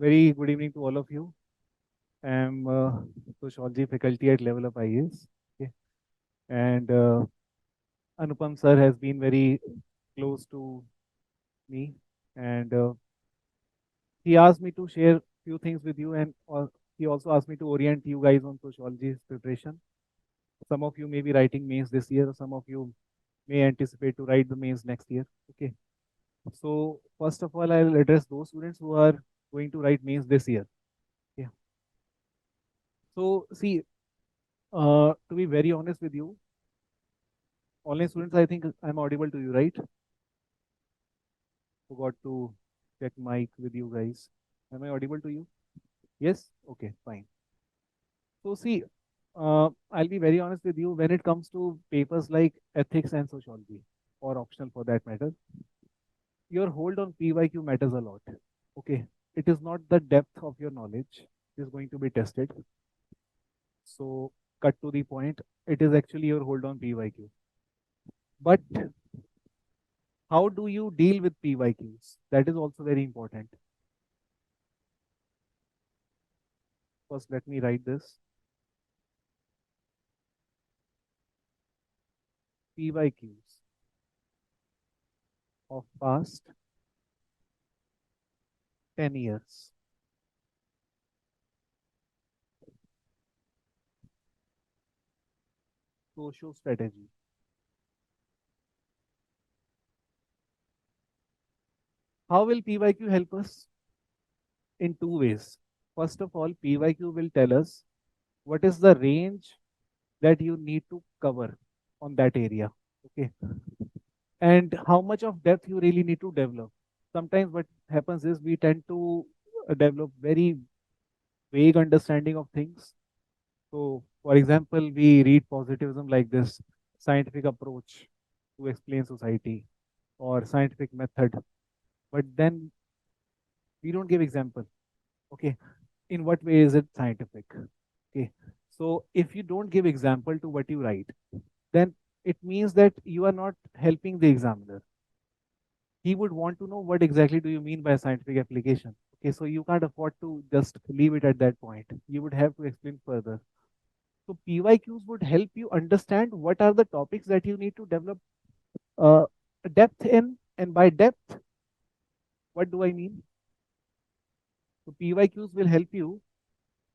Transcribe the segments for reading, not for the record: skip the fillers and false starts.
Very good evening to all of you. I'm sociology faculty at Level Up IAS. Okay. And Anupam sir has been very close to me, and he asked me to share few things with you, and he also asked me to orient you guys on sociology preparation. Some of you may be writing mains this year, some of you may anticipate to write the mains next year. Okay. So first of all, I'll address those students who are going to write mains this year. Yeah. So see, to be very honest with you, online students, I think I'm audible to you, right? Forgot to check mic with you guys. Am I audible to you? Yes? Okay, fine. So see, I'll be very honest with you. When it comes to papers like ethics and sociology, or optional for that matter, your hold on PYQ matters a lot. Okay, it is not the depth of your knowledge is going to be tested. So cut to the point, it is actually your hold on PYQ. But how do you deal with PYQs? That is also very important. First, let me write this. PYQs of past 10 years. Socio strategy. How will PYQ help us? In two ways. First of all, PYQ will tell us what is the range that you need to cover on that area. Okay. And how much of depth you really need to develop. Sometimes what happens is we tend to develop very vague understanding of things. So, for example, we read positivism like this scientific approach to explain society or scientific method, but then we don't give example. Okay, in what way is it scientific? Okay, so if you don't give example to what you write, then it means that you are not helping the examiner. He would want to know what exactly do you mean by scientific application. Okay, so you can't afford to just leave it at that point. You would have to explain further. So PYQs would help you understand what are the topics that you need to develop uh, depth in, and by depth, what do I mean? So PYQs will help you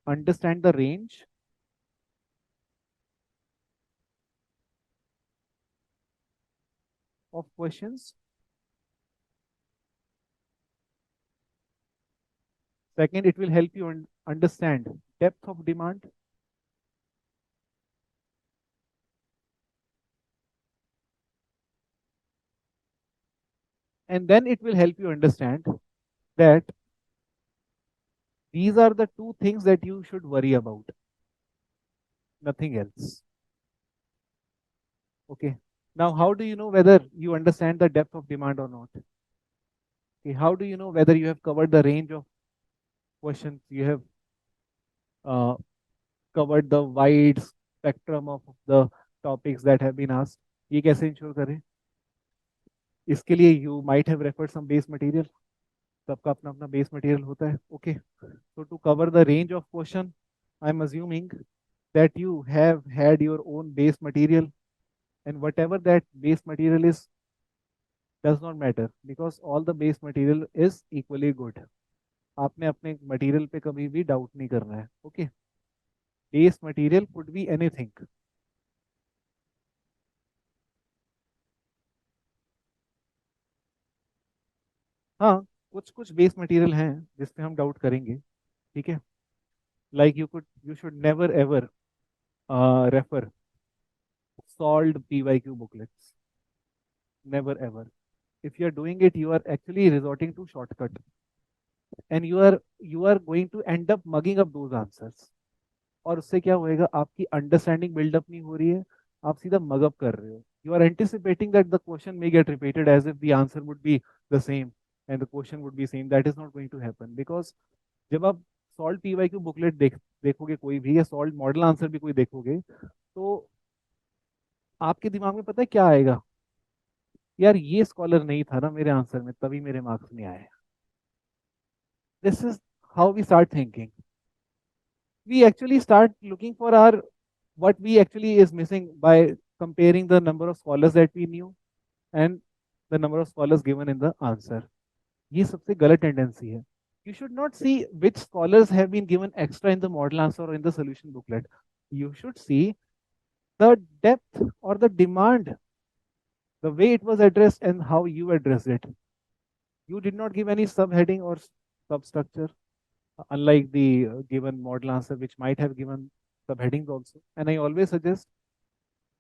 understand the range of questions. Second, it will help you understand depth of demand. And then it will help you understand that these are the two things that you should worry about, nothing else. Okay. Now, how do you know whether you understand the depth of demand or not? Okay. How do you know whether you have covered the range of questions? You have uh, covered the wide spectrum of the topics that have been asked. ये कैसे ensure करें? इसके लिए you might have referred some base material. सबका अपना अपना base material होता है. Okay. So to cover the range of question, I'm assuming that you have had your own base material, and whatever that base material is does not matter because all the base material is equally good. आपने अपने material पे कभी भी doubt नहीं करना है. Okay. Base material could be anything. हाँ, कुछ कुछ बेस मटेरियल हैं जिस पे हम डाउट करेंगे. ठीक है. Like you should never ever refer solved PYQ booklets. Never ever. if you are doing it, you are actually resorting to shortcut, and you are going to end up mugging up those answers. और उससे क्या होएगा, आपकी understanding buildup नहीं हो रही है, आप सीधा मगअप कर रहे हो. You are anticipating that the question may get repeated as if the answer would be the same and the question would be same. That is not going to happen because जब आप solve PYQ booklet देखोगे कोई भी, या solve model answer भी कोई देखोगे, तो आपके दिमाग में पता है क्या आएगा? यार ये स्कॉलर नहीं था ना मेरे आंसर में, तभी मेरे मार्क्स नहीं आए. This is how we start thinking. We actually start looking for our what we actually is missing by comparing the number of scholars that we knew and the number of scholars given in the answer. ये सबसे गलत tendency है. You should not see which scholars have been given extra in the model answer or in the solution booklet. You should see the depth or the demand, the way it was addressed and how you addressed it. You did not give any subheading or substructure, unlike the given model answer, which might have given subheadings also. And I always suggest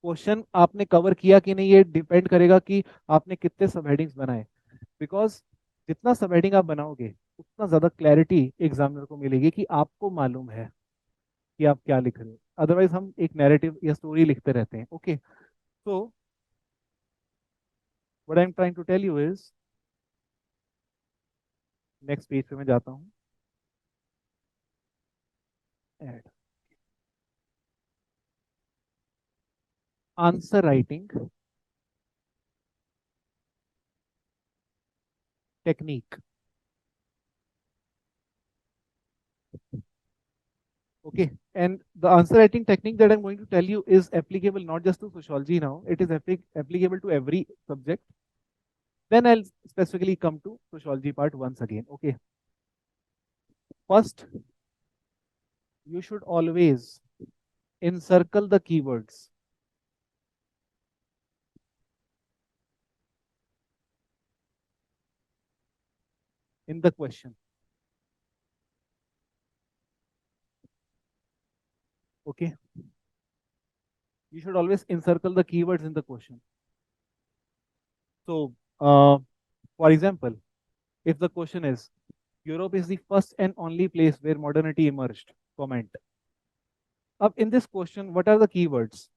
question आपने cover किया कि नहीं ये depend करेगा कि आपने कितने सबहेडिंग्स बनाए. बिकॉज जितना सबहेडिंग आप बनाओगे उतना ज्यादा क्लैरिटी एग्जामिनर को मिलेगी कि आपको मालूम है कि आप क्या लिख रहे हो. अदरवाइज हम एक नैरेटिव या स्टोरी लिखते रहते हैं. Okay, so what I am trying to tell you is, next page पे मैं जाता हूँ. And answer writing technique. Okay, and the answer writing technique that I'm going to tell you is applicable not just to sociology now, it is applicable to every subject. Then I'll specifically come to sociology part once again. Okay. First, you should always encircle the keywords. In the question. Okay. You should always encircle the keywords in the question. So, for example, if the question is, Europe is the first and only place where modernity emerged, comment. Up in this question, what are the keywords?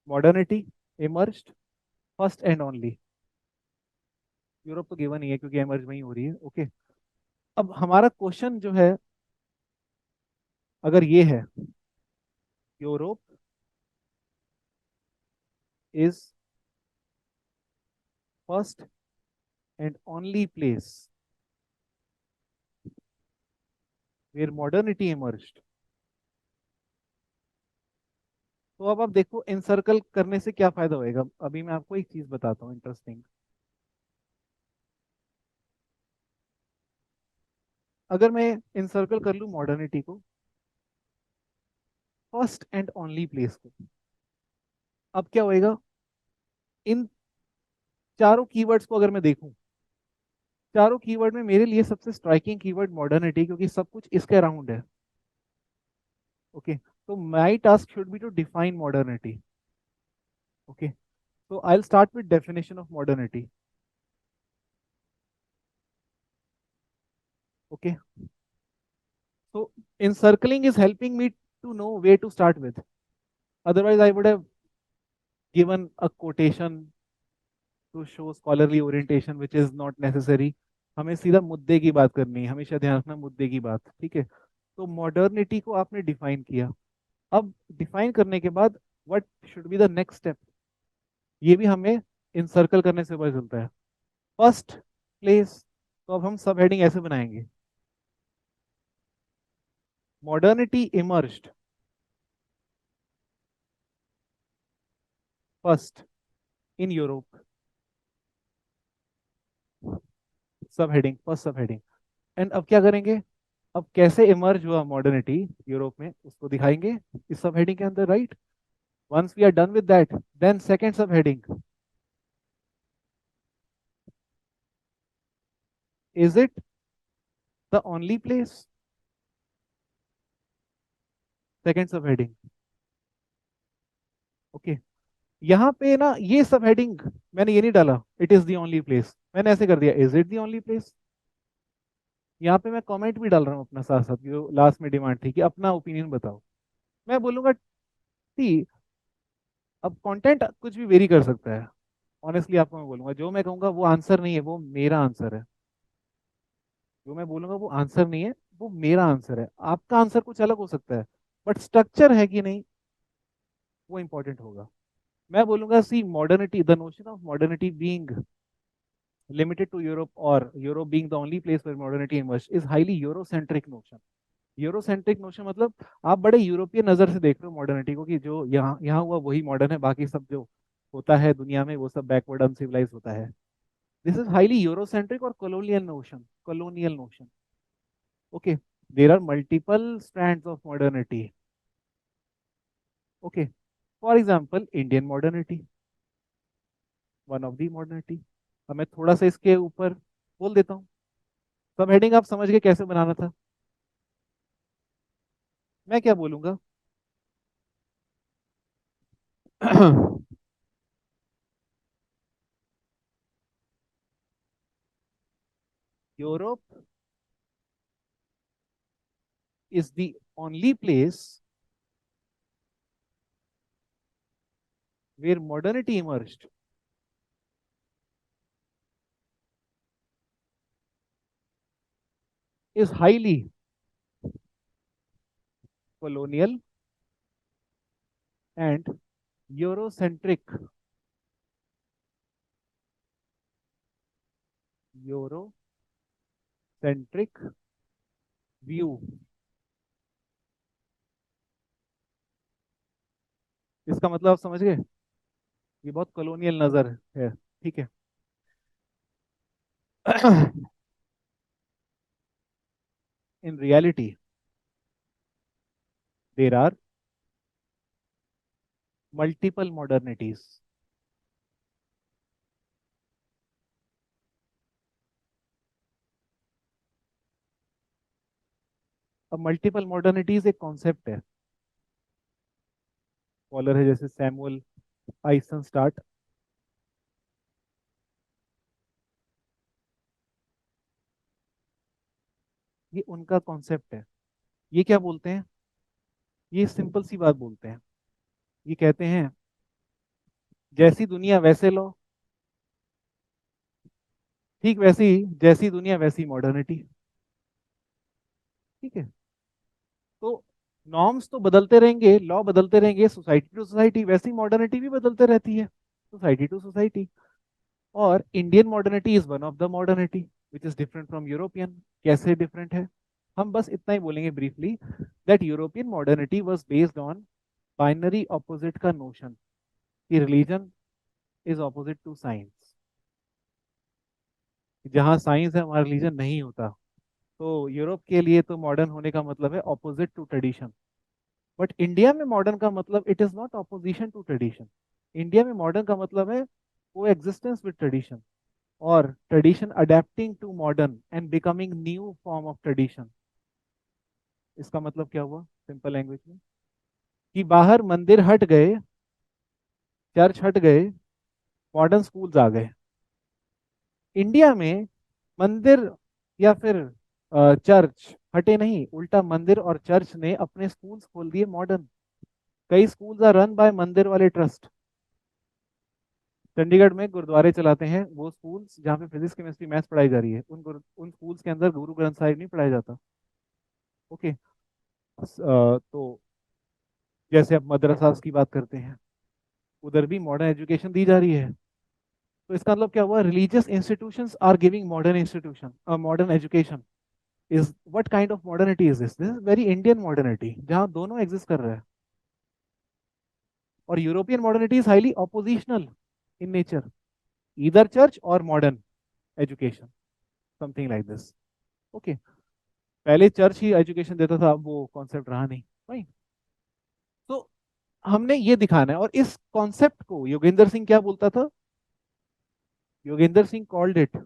Modernity, emerged, first and only. Europe तो given ही है क्योंकि emerge वहीं हो रही है. Okay, अब हमारा question जो है अगर ये है, Europe is first and only place where modernity emerged. तो अब आप देखो इनसर्कल करने से क्या फायदा होएगा. अभी मैं आपको एक चीज बताता हूँ इंटरेस्टिंग. अगर मैं इनसर्कल कर लूँ मॉडर्निटी को, फर्स्ट एंड ओनली प्लेस को, अब क्या होएगा, इन चारों कीवर्ड्स को अगर मैं देखूं, चारों कीवर्ड में मेरे लिए सबसे स्ट्राइकिंग कीवर्ड मॉडर्निटी, क्योंकि सब कुछ इसके अराउंड है. ओके, तो my task should be to define modernity. Okay, so I'll start with definition of modernity. Okay, so encircling is helping me to know where to start with. Otherwise I would have given a quotation to show scholarly orientation which is not necessary. हमें सीधा मुद्दे की बात करनी है, हमेशा ध्यान रखना मुद्दे की बात. ठीक है, तो मॉडर्निटी को आपने डिफाइन किया. अब डिफाइन करने के बाद what should be the next step, ये भी हमें इंसर्कल करने से पता चलता है. फर्स्ट प्लेस, तो अब हम सब हेडिंग ऐसे बनाएंगे, modernity emerged first in Europe, सब हेडिंग, फर्स्ट सब हेडिंग. एंड अब क्या करेंगे, अब कैसे इमर्ज हुआ मॉडर्निटी यूरोप में उसको दिखाएंगे इस सब हेडिंग के अंदर. Right, once we are done with that, then second sub heading, is it the only place, second sub heading. Okay, यहाँ पे ना ये सब हेडिंग मैंने ये नहीं डाला it is the only place, मैंने ऐसे कर दिया is it the only place. यहाँ पे मैं कमेंट भी डाल रहा हूँ अपना साथ साथ, जो लास्ट में डिमांड थी कि अपना ओपिनियन बताओ. मैं बोलूंगा टी, अब कंटेंट कुछ भी वेरी कर सकता है. ऑनेस्टली आपको मैं बोलूंगा जो मैं कहूंगा वो आंसर नहीं है, वो मेरा आंसर है. जो मैं बोलूंगा वो आंसर नहीं है, वो मेरा आंसर है. आपका आंसर कुछ अलग हो सकता है, बट स्ट्रक्चर है कि नहीं वो इंपॉर्टेंट होगा. मैं बोलूंगा see modernity, the notion of modernity being limited to Europe, or Europe being the only place where modernity emerged, is highly Eurocentric notion. Eurocentric notion मतलब आप बड़े यूरोपियन नजर से देख रहे हो मॉडर्निटी को, कि जो यहाँ यहाँ हुआ वही मॉडर्न है, बाकी सब जो होता है दुनिया में वो सब बैकवर्ड अनसिविलाइज होता है. दिस इज हाईली यूरोसेंट्रिक और colonial notion, colonial notion. Okay, there are multiple strands of modernity. Okay, for example, Indian modernity, one of the modernity. अब मैं थोड़ा सा इसके ऊपर बोल देता हूँ. सब हेडिंग आप समझ गए कैसे बनाना था. मैं क्या बोलूंगा. Europe is the only place where modernity emerged. Is highly colonial and Eurocentric. Eurocentric view. इसका मतलब आप समझ गए, ये बहुत कॉलोनियल नजर है. ठीक है. In reality, there are multiple modernities. अब मल्टीपल मॉडर्निटीज एक कॉन्सेप्ट है. स्कॉलर है जैसे सैमुअल आइसन स्टार्ट, ये उनका कॉन्सेप्ट है. ये क्या बोलते हैं, ये सिंपल सी बात बोलते हैं. ये कहते हैं जैसी दुनिया वैसे लो, ठीक वैसी ही, जैसी दुनिया वैसी मॉडर्निटी. ठीक है. तो नॉर्म्स तो बदलते रहेंगे, लॉ बदलते रहेंगे, सोसाइटी टू सोसाइटी, वैसी मॉडर्निटी भी बदलते रहती है सोसाइटी टू सोसाइटी. और Indian modernity is one of the modernity which is different from European. कैसे डिफरेंट है, हम बस इतना ही बोलेंगे briefly, that European modernity was based on binary opposite का नोशन, कि religion is opposite to science. जहाँ साइंस है वहाँ रिलीजन नहीं होता. तो यूरोप के लिए तो मॉडर्न होने का मतलब है opposite to tradition. But India में मॉडर्न का मतलब it is not opposition to tradition. India में मॉडर्न का मतलब है को एग्जिस्टेंस विद ट्रेडिशन, और tradition adapting to modern and becoming new form of tradition. इसका मतलब क्या हुआ सिंपल लैंग्वेज में, कि बाहर मंदिर हट गए, चर्च हट गए, मॉडर्न स्कूल्स आ गए. इंडिया में मंदिर या फिर चर्च हटे नहीं, उल्टा मंदिर और चर्च ने अपने स्कूल्स खोल दिए मॉडर्न. कई स्कूल्स आर रन बाय मंदिर वाले ट्रस्ट. चंडीगढ़ में गुरुद्वारे चलाते हैं वो स्कूल्स जहाँ पे फिजिक्स केमिस्ट्री मैथ्स पढ़ाई जा रही है, उन स्कूल्स के अंदर गुरु ग्रंथ साहिब नहीं पढ़ाया जाता. ओके. तो जैसे अब मदरसास की बात करते हैं, उधर भी मॉडर्न एजुकेशन दी जा रही है. तो इसका मतलब क्या हुआ, religious institutions are giving modern institution, modern education. Is what kind of modernity is this. This is very Indian modernity जहाँ दोनों एग्जिस्ट कर रहे हैं. और European modernity is highly oppositional in nature, either church और modern education, something like this. Okay. पहले church ही education देता था, अब वो कॉन्सेप्ट रहा नहीं भाई. तो हमने ये दिखाना है. और इस कॉन्सेप्ट को योगेंद्र सिंह क्या बोलता था, Yogendra Singh called it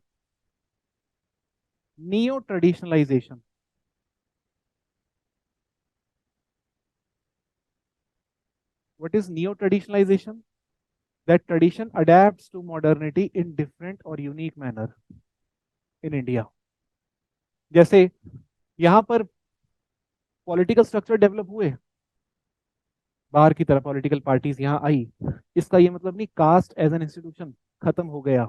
neo traditionalization. What is neo traditionalization, that tradition adapts to modernity in different और यूनिक मैनर इन इंडिया. जैसे यहाँ पर पॉलिटिकल स्ट्रक्चर डेवलप हुए, बाहर की तरफ पॉलिटिकल पार्टीज यहाँ आई, इसका ये मतलब नहीं कास्ट एज एन इंस्टीट्यूशन खत्म हो गया.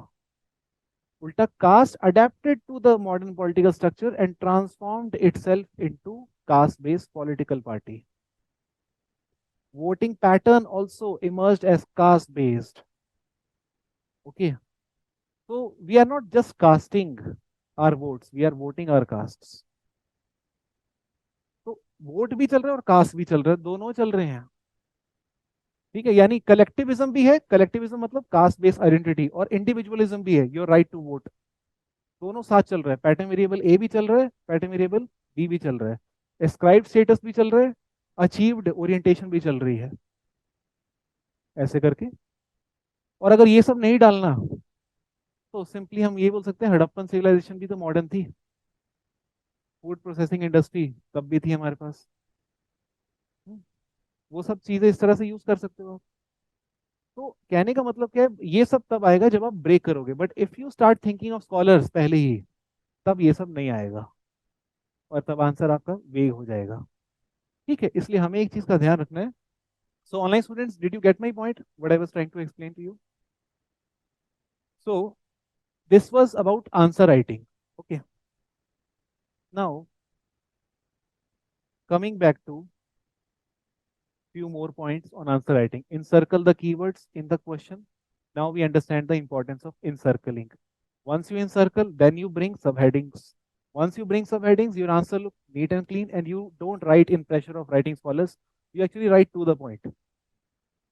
उल्टा caste adapted to the modern political structure and transformed itself into caste based political party. Voting pattern also emerged as caste based. Okay. तो we are not just casting our votes, we are voting our castes. तो vote भी चल रहा है और cast भी चल रहा है, दोनों चल रहे हैं। ठीक है, यानी कलेक्टिविज्म भी है, कलेक्टिविज्म मतलब कास्ट बेस्ड आइडेंटिटी, और इंडिविजुअलिज्म भी है, योर राइट टू वोट। दोनों साथ चल रहा है, पैटर्न वेरिएबल ए भी चल रहा है, पैटर्न वेरिएबल बी भी चल रहा है, एस्क्राइब्ड स्टेटस भी चल रहा है, अचीव्ड ओरिएंटेशन भी चल रही है, ऐसे करके। और अगर ये सब नहीं डालना तो सिंपली हम ये बोल सकते हैं हड़प्पन सिविलाइजेशन भी तो मॉडर्न थी, फूड प्रोसेसिंग इंडस्ट्री तब भी थी हमारे पास। हम्म, वो सब चीजें इस तरह से यूज कर सकते हो आप। तो कहने का मतलब क्या है, ये सब तब आएगा जब आप ब्रेक करोगे, but if you start thinking of scholars पहले ही, तब ये सब नहीं आएगा, और तब आंसर आपका वेग हो जाएगा। ठीक है, इसलिए हमें एक चीज का ध्यान रखना है। So online students, did you get my point what I was trying to explain to you? So this was about answer writing. Okay, now coming back to few more points on answer writing. Encircle the keywords in the question. Now we understand the importance of encircling. Once you encircle, then you bring subheadings. Once you bring subheadings, your answer look neat and clean, and you don't write in pressure of writing scholars. You actually write to the point.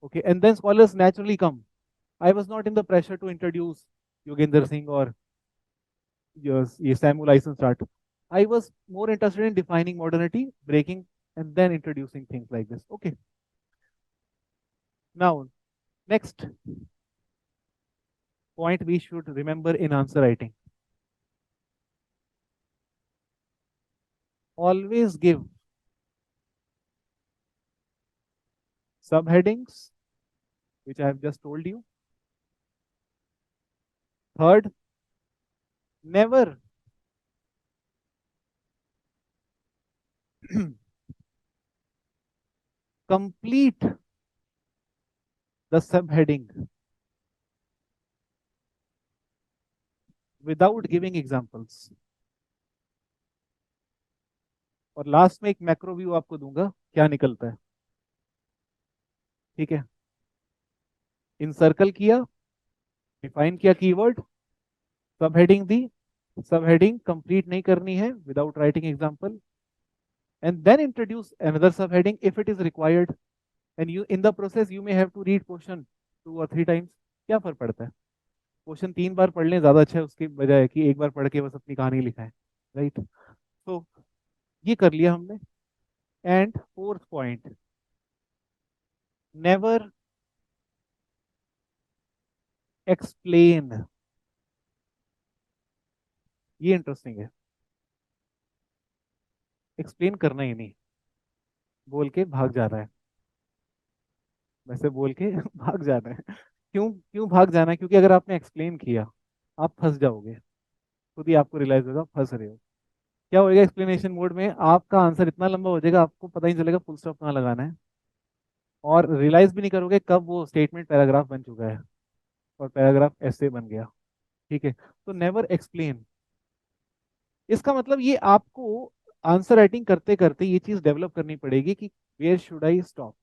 Okay, and then scholars naturally come. I was not in the pressure to introduce Yogendra Singh or yes, Samuel Eisenstadt. I was more interested in defining modernity, breaking, and then introducing things like this. Okay, now next point we should remember in answer writing. Always give subheadings, which I have just told you. Third, never complete the subheading without giving examples. और last में एक macro view आपको दूंगा, क्या निकलता है। ठीक है, इनसर्कल किया, डिफाइन किया कीवर्ड, सब हेडिंग दी, सब हेडिंग कंप्लीट नहीं करनी है without writing example, and then introduce another sub heading if it is required, and you in the process you may have to read question 2 or 3 times. क्या फर्क पड़ता है, क्वेश्चन 3 बार पढ़ लें ज्यादा अच्छा है उसके बजाय कि एक बार पढ़ के बस अपनी कहानी लिखाएं, राइट। तो ये कर लिया हमने। And fourth point, never explain. ये इंटरेस्टिंग है, एक्सप्लेन करना ही नहीं, बोल के भाग जाना है, वैसे बोल के भाग जाना है। क्यों क्यों भाग जाना है? क्योंकि अगर आपने एक्सप्लेन किया, आप फंस जाओगे, खुद ही आपको रियलाइज होगा फंस रहे हो। क्या होएगा एक्सप्लेनेशन मोड में, आपका आंसर इतना लंबा हो जाएगा आपको पता ही नहीं चलेगा फुल स्टॉप कहाँ लगाना है, और रियलाइज भी नहीं करोगे कब वो स्टेटमेंट पैराग्राफ बन चुका है और पैराग्राफ ऐसे बन गया। ठीक है, तो नेवर एक्सप्लेन, इसका मतलब ये आपको आंसर राइटिंग करते करते ये चीज डेवलप करनी पड़ेगी कि where should I stop.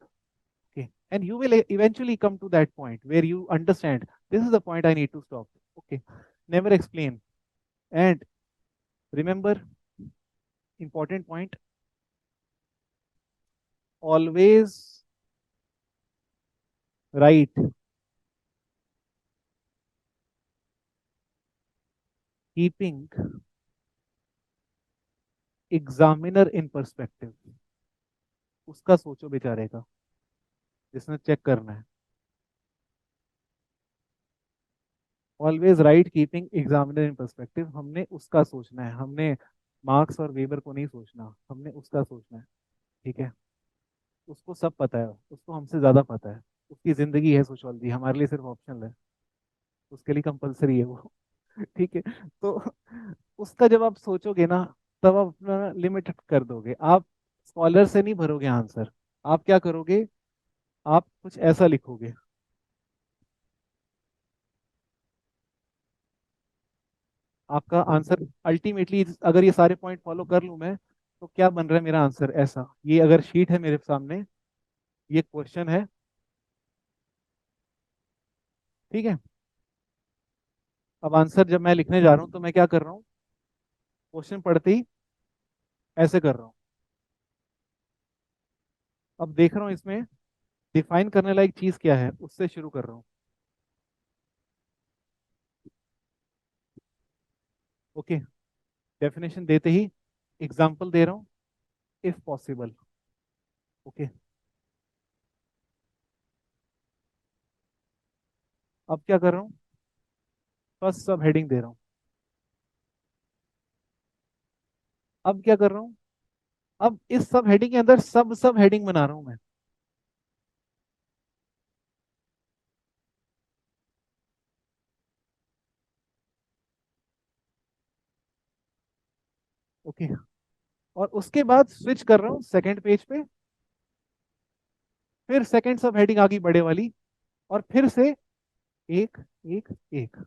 Okay, and you will eventually come to that point where you understand this is the point I need to stop. Okay, never explain. And remember, important point, always write keeping examiner in perspective। उसका सोचो बेचारे का, जिसने check करना है। Always right keeping examiner in perspective, हमने उसका सोचना है, हमने मार्क्स और वेबर को नहीं सोचना, हमने उसका सोचना है। ठीक है, उसको सब पता है, उसको हमसे ज्यादा पता है, उसकी जिंदगी है सोशोलॉजी, हमारे लिए सिर्फ ऑप्शनल है, उसके लिए कंपलसरी है वो। ठीक है, तो उसका जब आप सोचोगे ना, तब आप अपना लिमिट कर दोगे, आप स्कॉलर से नहीं भरोगे आंसर। आप क्या करोगे, आप कुछ ऐसा लिखोगे, आपका आंसर अल्टीमेटली, अगर ये सारे पॉइंट फॉलो कर लूं मैं, तो क्या बन रहा है मेरा आंसर ऐसा, ये अगर शीट है मेरे सामने, ये क्वेश्चन है। ठीक है, अब आंसर जब मैं लिखने जा रहा हूं तो मैं क्या कर रहा हूँ, क्वेश्चन पढ़ते ही ऐसे कर रहा हूँ। अब देख रहा हूँ इसमें डिफाइन करने लायक चीज क्या है, उससे शुरू कर रहा हूँ। ओके, डेफिनेशन देते ही एग्जाम्पल दे रहा हूँ, इफ पॉसिबल। ओके, अब क्या कर रहा हूँ, फर्स्ट सब हेडिंग दे रहा हूँ। अब क्या कर रहा हूँ, अब इस सब हेडिंग के अंदर सब सब हेडिंग बना रहा हूँ मैं। ओके, और उसके बाद स्विच कर रहा हूँ सेकंड पेज पे, फिर सेकंड सब हेडिंग आ गई बड़े वाली, और फिर से एक एक एक,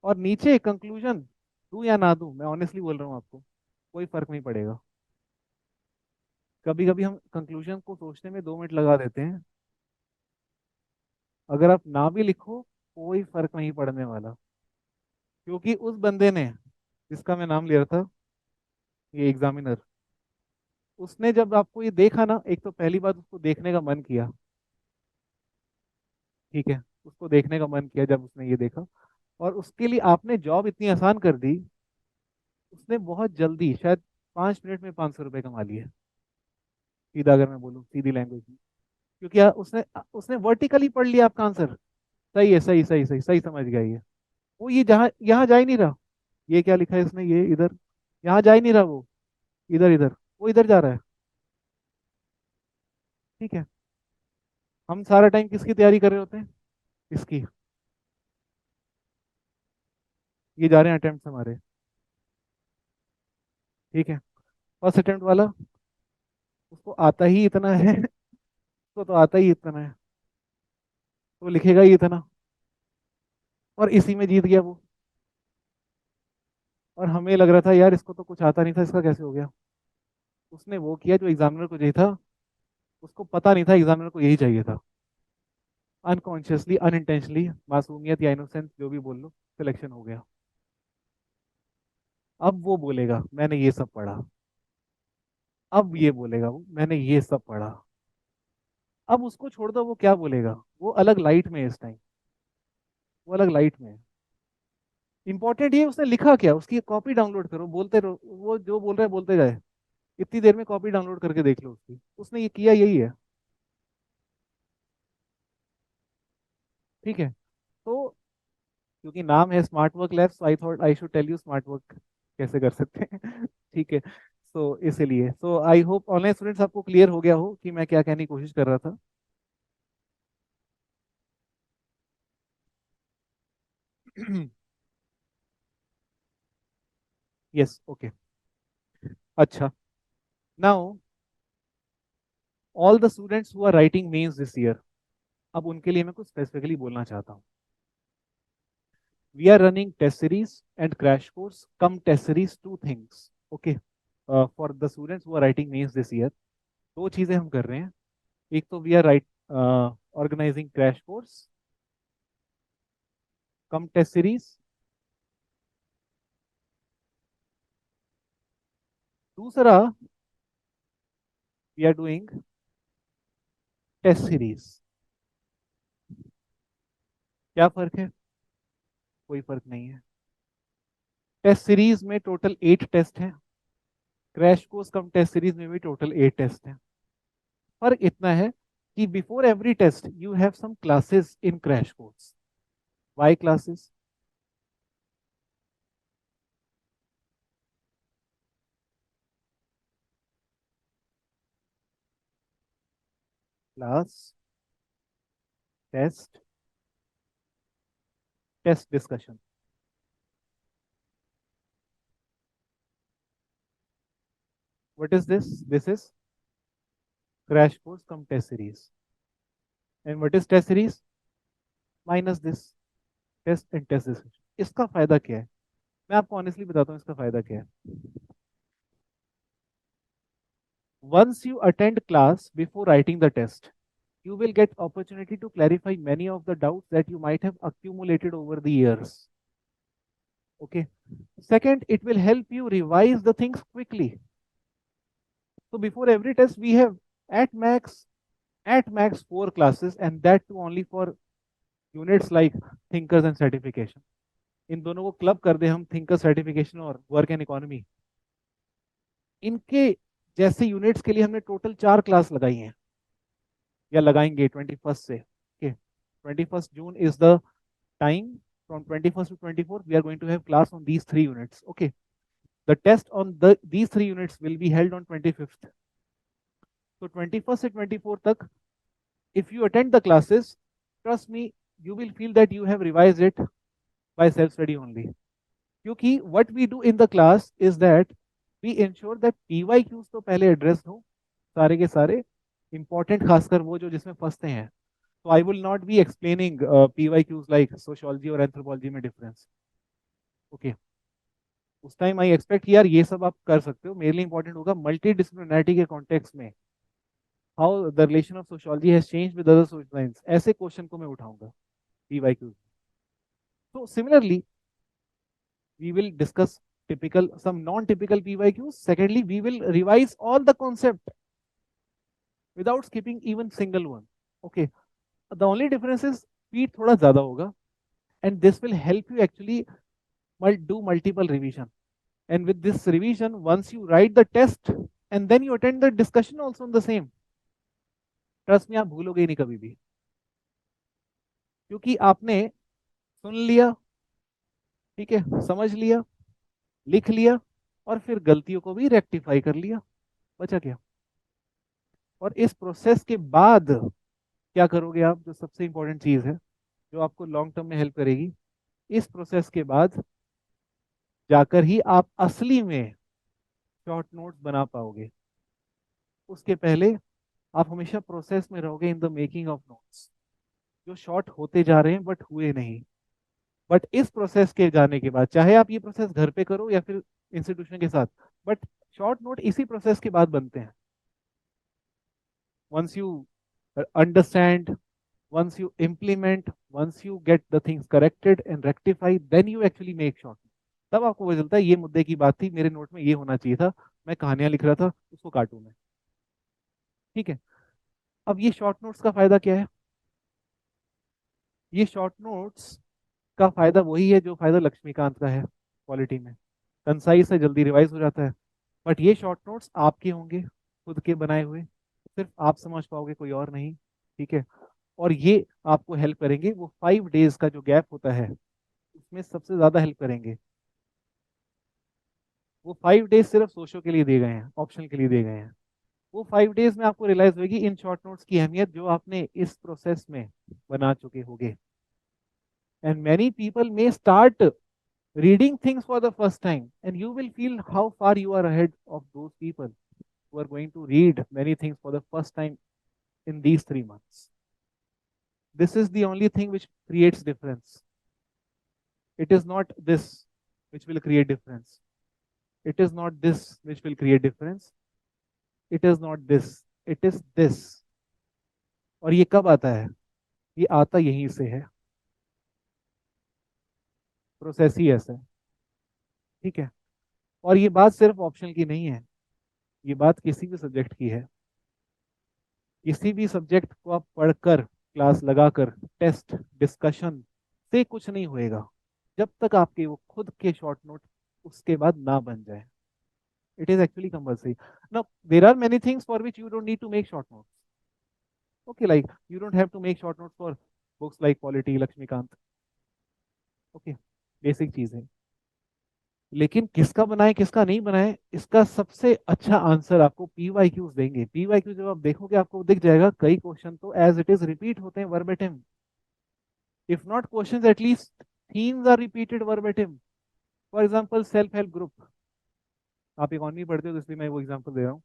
और नीचे कंक्लूजन दूं या ना दूं, मैं ऑनेस्टली बोल रहा हूँ आपको, कोई फर्क नहीं पड़ेगा। कभी कभी हम कंक्लूजन को सोचने में 2 मिनट लगा देते हैं, अगर आप ना भी लिखो कोई फर्क नहीं पड़ने वाला। क्योंकि उस बंदे ने, जिसका मैं नाम ले रहा था, ये एग्जामिनर, उसने जब आपको ये देखा ना, एक तो पहली बात उसको देखने का मन किया, ठीक है, उसको देखने का मन किया जब उसने ये देखा, और उसके लिए आपने जॉब इतनी आसान कर दी, उसने बहुत जल्दी, शायद 5 मिनट में 500 रुपये कमा लिए, सीधा अगर मैं बोलूँ सीधी लैंग्वेज में। क्योंकि उसने उसने वर्टिकली पढ़ लिया आपका आंसर। सही है, सही सही सही सही समझ गया ये। वो ये जहाँ यहाँ जा ही नहीं रहा, ये क्या लिखा है इसने, ये इधर, यहाँ जा ही नहीं रहा वो, इधर इधर, वो इधर जा रहा है। ठीक है, हम सारा टाइम किसकी तैयारी कर रहे होते हैं, इसकी, ये जा रहे हैं अटेम्प्ट हमारे। ठीक है, फर्स्ट अटेम्प्ट वाला, उसको आता ही इतना है उसको तो आता ही इतना है, तो लिखेगा ही इतना, और इसी में जीत गया वो। और हमें लग रहा था यार इसको तो कुछ आता नहीं था, इसका कैसे हो गया। उसने वो किया जो एग्जामिनर को चाहिए था, उसको पता नहीं था एग्जामिनर को यही चाहिए था। अनकॉन्शियसली, अनइंटेंशनली, मासूमियत या इनोसेंस जो भी बोल लो, सिलेक्शन हो गया। अब वो बोलेगा मैंने ये सब पढ़ा, अब ये बोलेगा वो मैंने ये सब पढ़ा। अब उसको छोड़ दो, वो क्या बोलेगा, वो अलग लाइट में है इस टाइम, वो अलग लाइट में है। इंपॉर्टेंट ये उसने लिखा क्या, उसकी कॉपी डाउनलोड करो, बोलते रहो, वो जो बोल रहा है बोलते जाए, इतनी देर में कॉपी डाउनलोड करके देख लो उसकी, उसने ये किया यही है। ठीक है, तो क्योंकि नाम है smart work labs, I thought I should tell you smart work कैसे कर सकते हैं ठीक है, सो इसीलिए, so I hope online students आपको क्लियर हो गया हो कि मैं क्या कहने की कोशिश कर रहा था। यस, ओके, अच्छा, now all the students who are writing mains this year, अब उनके लिए मैं कुछ स्पेसिफिकली बोलना चाहता हूँ। We are running test series and crash course cum test series, two things, okay, for the students who are writing mains this year. दो चीजें हम कर रहे हैं, एक तो we are right organizing crash course cum test series, दूसरा we are doing test series. क्या फर्क है, कोई फर्क नहीं है। टेस्ट सीरीज में टोटल 8 टेस्ट हैं, crash course cum test series में भी टोटल 8 टेस्ट हैं। फर्क इतना है कि before every test you have some classes in crash course. Why classes, class, test, test discussion. What is this, this is crash course cum test series, and what is test series, minus this test and test discussion. इसका फायदा क्या है, मैं आपको honestly बताता हूँ इसका फायदा क्या है। Once you attend class before writing the test, you will get opportunity to clarify many of the doubts that you might have accumulated over the years. Okay. Second, it will help you revise the things quickly. So before every test, we have at max at max 4 classes, and that too only for units like thinkers and certification. इन दोनों को club कर दे हम, thinker certification और work and economy, इनके जैसे units के लिए हमने टोटल 4 क्लास लगाई हैं या लगाएंगे 21st से। Okay, 21st June is the time. From 21st to 24th we are going to have class on these 3 units. Okay, the test on these 3 units will be held on 25th. So 21st से 24th तक if you attend the classes, trust me, you will feel that you have revised it by self study only. क्योंकि what we do in the class is that we ensure that PYQs तो पहले address हो सारे के सारे important, खासकर वो जो जिसमें फंसते हैं. So I will not be explaining PYQs like sociology और anthropology में difference. Okay. उस टाइम आई एक्सपेक्ट यार ये सब आप कर सकते हो, मेरे लिए इंपॉर्टेंट होगा मल्टी डिसिप्लिनरिटी के कॉन्टेक्स्ट में how the relation of sociology has changed with other social science, ऐसे क्वेश्चन को मैं उठाऊंगा PYQs. So similarly, we will discuss typical, some non-typical PYQs. Secondly, we will revise all the concept without skipping even single one. Okay. The only difference is speed थोड़ा ज़्यादा होगा, and this will help you actually do multiple revision. And with this revision, once you write the test and then you attend the discussion also on the same, trust me, आप भूलोगे ही नहीं कभी भी, क्योंकि आपने सुन लिया, ठीक है, समझ लिया, लिख लिया, और फिर गलतियों को भी रेक्टिफाई कर लिया, बचा क्या. और इस प्रोसेस के बाद क्या करोगे आप, जो सबसे इंपॉर्टेंट चीज है जो आपको लॉन्ग टर्म में हेल्प करेगी, इस प्रोसेस के बाद जाकर ही आप असली में शॉर्ट नोट्स बना पाओगे. उसके पहले आप हमेशा प्रोसेस में रहोगे in the making of notes, जो शॉर्ट होते जा रहे हैं बट हुए नहीं. बट इस प्रोसेस के जाने के बाद, चाहे आप ये प्रोसेस घर पे करो या फिर इंस्टीट्यूशन के साथ, बट शॉर्ट नोट इसी प्रोसेस के बाद बनते हैं. once you understand, once you implement, once you get the things corrected and rectify, then you actually make short note. तब आपको पता चलता है ये मुद्दे की बात थी, मेरे नोट में ये होना चाहिए था, मैं कहानियां लिख रहा था, उसको काटूं मैं. ठीक है. अब ये शॉर्ट नोट्स का फायदा क्या है, ये शॉर्ट नोट्स का फायदा वही है जो फायदा लक्ष्मीकांत का है क्वालिटी में, कंसाइज से जल्दी रिवाइज हो जाता है. बट ये शॉर्ट नोट्स आपके होंगे, खुद के बनाए हुए, सिर्फ आप समझ पाओगे, कोई और नहीं. ठीक है. और ये आपको हेल्प करेंगे, वो 5 days का जो गैप होता है उसमें सबसे ज्यादा हेल्प करेंगे. वो 5 days सिर्फ सोशो के लिए दिए गए हैं, ऑप्शन के लिए दिए गए हैं. वो 5 days में आपको रियलाइज होगी इन शॉर्ट नोट्स की अहमियत जो आपने इस प्रोसेस में बना चुके होगे. And many people may start reading things for the first time, and you will feel how far you are ahead of those people who are going to read many things for the first time in these 3 months. This is the only thing which creates difference. It is not this which will create difference. It is not this which will create difference. It is not this. It is this. और ये कब आता है, ये आता यहीं से है, प्रोसेस ही ऐसा है. ठीक है. और ये बात सिर्फ ऑप्शनल की नहीं है, ये बात किसी भी सब्जेक्ट की है. किसी भी सब्जेक्ट को आप पढ़कर, क्लास लगाकर, टेस्ट डिस्कशन से कुछ नहीं होएगा जब तक आपके वो खुद के शॉर्ट नोट उसके बाद ना बन जाए. It is actually compulsory. Now there are many things for which you don't need to make short notes. Okay, like you don't have to make short notes for books like polity, Laxmikanth. Okay, basic चीज है. लेकिन किसका बनाए किसका नहीं बनाए, इसका सबसे अच्छा आंसर आपको PYQs देंगे. PYQ जब आप देखोगे आपको दिख जाएगा, कई क्वेश्चन तो एज इट इज रिपीट होते हैं verbatim. If not questions, at least themes are repeated verbatim. For example self help group, आप इकोनॉमी पढ़ते हो तो इसलिए मैं वो एग्जांपल दे रहा हूँ.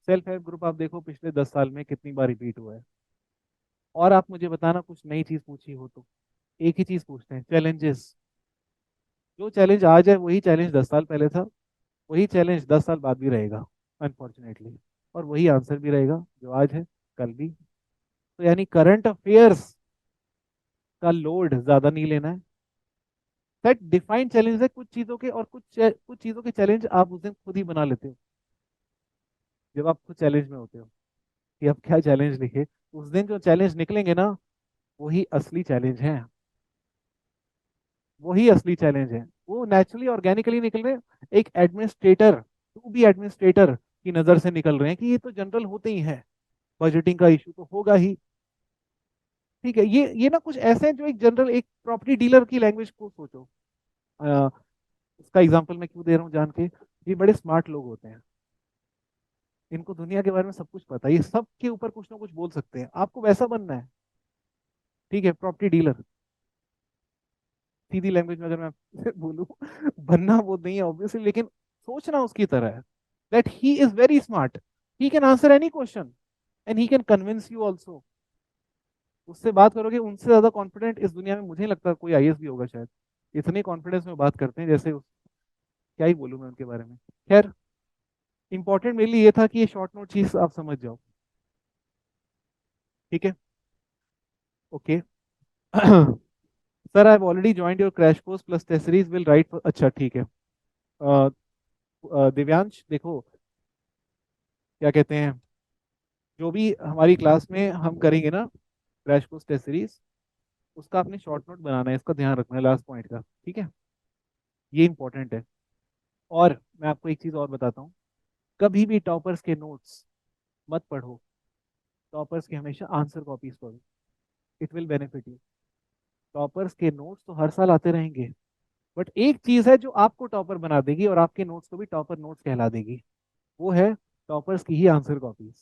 सेल्फ हेल्प ग्रुप आप देखो पिछले 10 साल में कितनी बार रिपीट हुआ है. और आप मुझे बताना कुछ नई चीज पूछी हो तो एक ही चीज पूछते हैं, चैलेंजेस. जो चैलेंज आज है वही चैलेंज 10 साल पहले था, वही चैलेंज 10 साल बाद भी रहेगा अनफॉर्चुनेटली, और वही आंसर भी रहेगा जो आज है कल भी. तो यानी करंट अफेयर्स का लोड ज्यादा नहीं लेना है, सेट डिफाइंड चैलेंज है कुछ चीजों के, और कुछ चीजों के चैलेंज आप उस दिन खुद ही बना लेते हो जब आप खुद चैलेंज में होते हो कि अब क्या चैलेंज लिखे। उस दिन जो चैलेंज निकलेंगे ना, वही असली चैलेंज है, वही असली चैलेंज है। वो नेचुरली ऑर्गेनिकली निकल रहे हैं। एक एडमिनिस्ट्रेटर, टू बी एडमिनिस्ट्रेटर की नजर से निकल रहे हैं कि ये तो जनरल होते ही है, बजटिंग का इशू तो होगा ही। ठीक है, ये ना कुछ ऐसे हैं जो एक जनरल, एक प्रॉपर्टी डीलर की लैंग्वेज को सोचो। अ, इसका एग्जांपल मैं क्यों दे रहा हूँ जान के, ये बड़े स्मार्ट लोग होते हैं, इनको दुनिया के बारे में सब कुछ पता है, ये सब के ऊपर कुछ ना कुछ बोल सकते हैं। आपको वैसा बनना है, ठीक है, प्रॉपर्टी डीलर। सीधी लैंग्वेज में अगर मैं बोलूं, बनना वो नहीं है ऑब्वियसली, लेकिन सोचना उसकी तरह है, that he is very smart, he can answer any question and he can convince you also. उससे बात करोगे, उनसे ज्यादा कॉन्फिडेंट इस दुनिया में मुझे नहीं लगता कोई आईएएस भी होगा शायद। इतने कॉन्फिडेंस में बात करते हैं जैसे क्या ही बोलूं मैं उनके बारे में। खैर, इंपॉर्टेंट मेरे लिए ये था कि ये शॉर्ट नोट चीज आप समझ जाओ। ठीक है, okay. Sir, I have already joined your crash course plus test series, will right. अच्छा ठीक है। दिव्यांश देखो, क्या कहते हैं, जो भी हमारी क्लास में हम करेंगे ना क्रैश कोर्स टेस्ट सीरीज, उसका आपने शॉर्ट नोट बनाना है, इसका ध्यान रखना है लास्ट पॉइंट का, ठीक है, ये इंपॉर्टेंट है। और मैं आपको एक चीज और बताता हूँ, कभी भी टॉपर्स के नोट्स मत पढ़ो, टॉपर्स के हमेशा आंसर कॉपीज पढ़ो, it will benefit you. Toppers के नोट्स तो हर साल आते रहेंगे, बट एक चीज है जो आपको टॉपर बना देगी और आपके नोट्स को भी टॉपर नोट्स कहला देगी, वो है टॉपर्स की ही आंसर कॉपीज।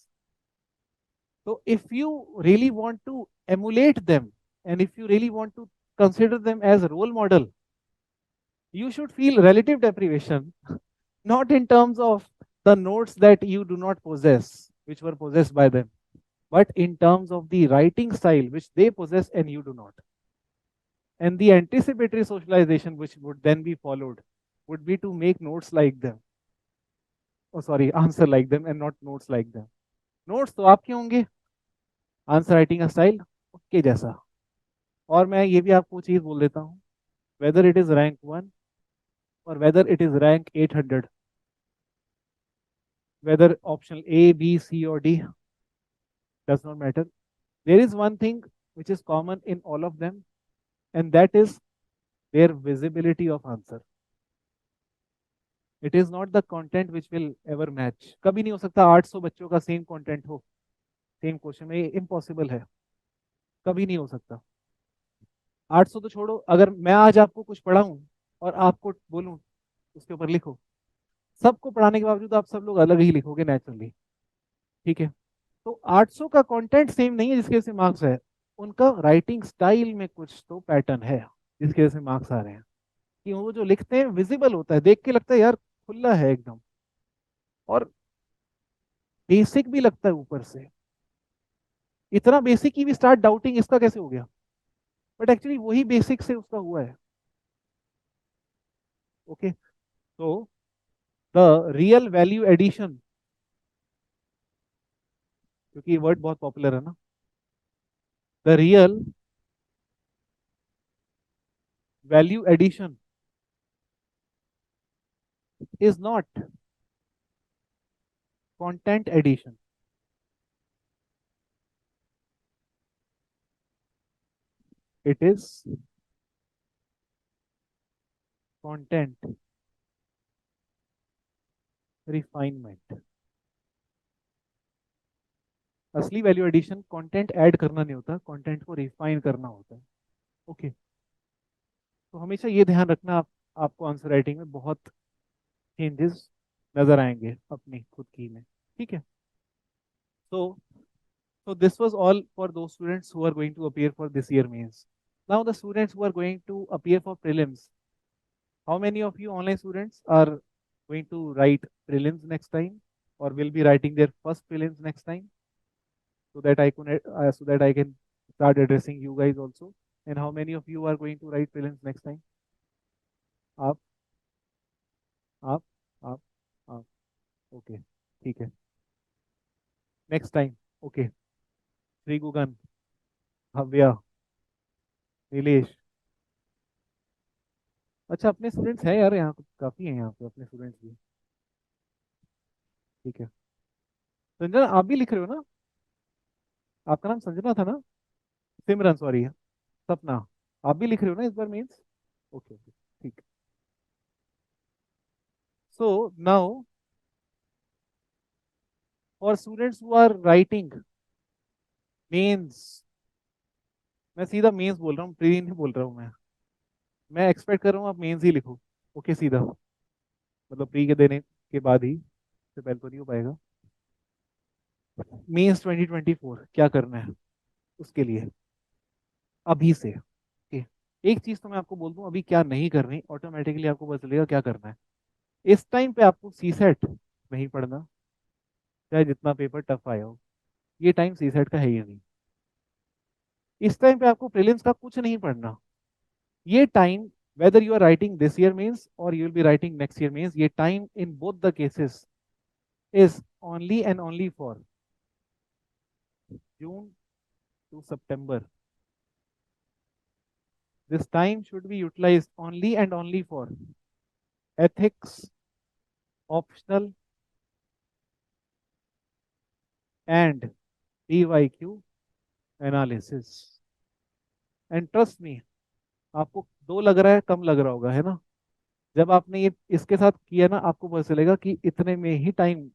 तो if you really want to emulate them, and if you really want to consider them as a role model, you should feel relative deprivation, not in terms of the notes that you do not possess, which were possessed by them, but in terms of the writing style which they possess and you do not. And the anticipatory socialization which would then be followed would be to make notes like them. Oh, sorry, answer like them and not notes like them. Notes तो आपके होंगे, answer writing का style उसके जैसा। और मैं ये भी आपको चीज बोल देता हूँ, वेदर इट इज रैंक 1 और whether it is rank 800, whether option A, B, C, or D, does not matter. There is one thing which is common in all of them, and that is their visibility of answer. It is not the content which will ever match. कभी नहीं हो सकता 800 बच्चों का same content हो same question में, impossible है, कभी नहीं हो सकता। 800 तो छोड़ो, अगर मैं आज आपको कुछ पढ़ाऊं और आपको बोलूं उसके ऊपर लिखो, सबको पढ़ाने के बावजूद आप सब लोग अलग ही लिखोगे नेचुरली, ठीक है। तो 800 का कंटेंट सेम नहीं है जिसकी वजह से मार्क्स है, उनका राइटिंग स्टाइल में कुछ तो पैटर्न है जिसकी वजह से मार्क्स आ रहे हैं, कि वो जो लिखते हैं विजिबल होता है, देख के लगता है यार खुला है एकदम, और बेसिक भी लगता है ऊपर से, इतना बेसिक की भी स्टार्ट डाउटिंग इसका कैसे हो गया, बट एक्चुअली वही बेसिक से उसका हुआ है। ओके, तो द रियल वैल्यू एडिशन, क्योंकि ये वर्ड बहुत पॉपुलर है ना, the real value addition is not content addition, it is content refinement. असली वैल्यू एडिशन कंटेंट ऐड करना नहीं होता, कंटेंट को रिफाइन करना होता है। ओके, तो हमेशा ये ध्यान रखना, आपको आंसर राइटिंग में बहुत चेंजेस नजर आएंगे अपनी खुद की में, ठीक है। So, so this was all for those students who are going to appear for this year mains. Now the students who are going to appear for prelims, how many of you online students are going to write prelims next time, or will be writing their first prelims next time, so that I can start addressing you guys also. And how many of you are going to write prelims next time? आप आप आप आप okay, ठीक है, next time. Okay, Shri Gugan, Bhavya, Nilesh, अच्छा, अपने students हैं यार यहाँ, काफी हैं यहाँ पे अपने स्टूडेंट्स भी। ठीक है। संजना आप भी लिख रहे हो ना? आपका नाम संजना था ना? सिमरन, सॉरी। सपना, आप भी लिख रहे हो ना इस बार मेंस? ओके ओके, ठीक। So now for students who are writing mains, मैं सीधा मेंस बोल रहा हूँ, प्री नहीं बोल रहा हूँ मैं एक्सपेक्ट कर रहा हूँ आप मेंस ही लिखो। ओके, सीधा, मतलब प्री के देने के बाद ही, से पहले तो नहीं हो पाएगा। मेंस 2024 क्या करना है उसके लिए, अभी से। ओके, एक चीज तो मैं आपको बोल दूं, अभी क्या नहीं करनी, ऑटोमेटिकली आपको पता चलेगा क्या करना है। इस टाइम पे आपको सी सेट नहीं पढ़ना, चाहे जितना पेपर टफ आया हो। ये टाइम सी सेट का है ही नहीं। इस टाइम पे आपको प्रीलिम्स का कुछ नहीं पढ़ना। ये time, whether you are writing this year means or you will be writing next year means, ये time in both the cases is only and only for June to September. This time should be utilized only and only for ethics, optional, and PYQ analysis. And trust me, आपको दो लग रहा है, कम लग रहा होगा, है ना? जब आपने ये इसके साथ किया ना, आपको पता चलेगा कि इतने में ही टाइम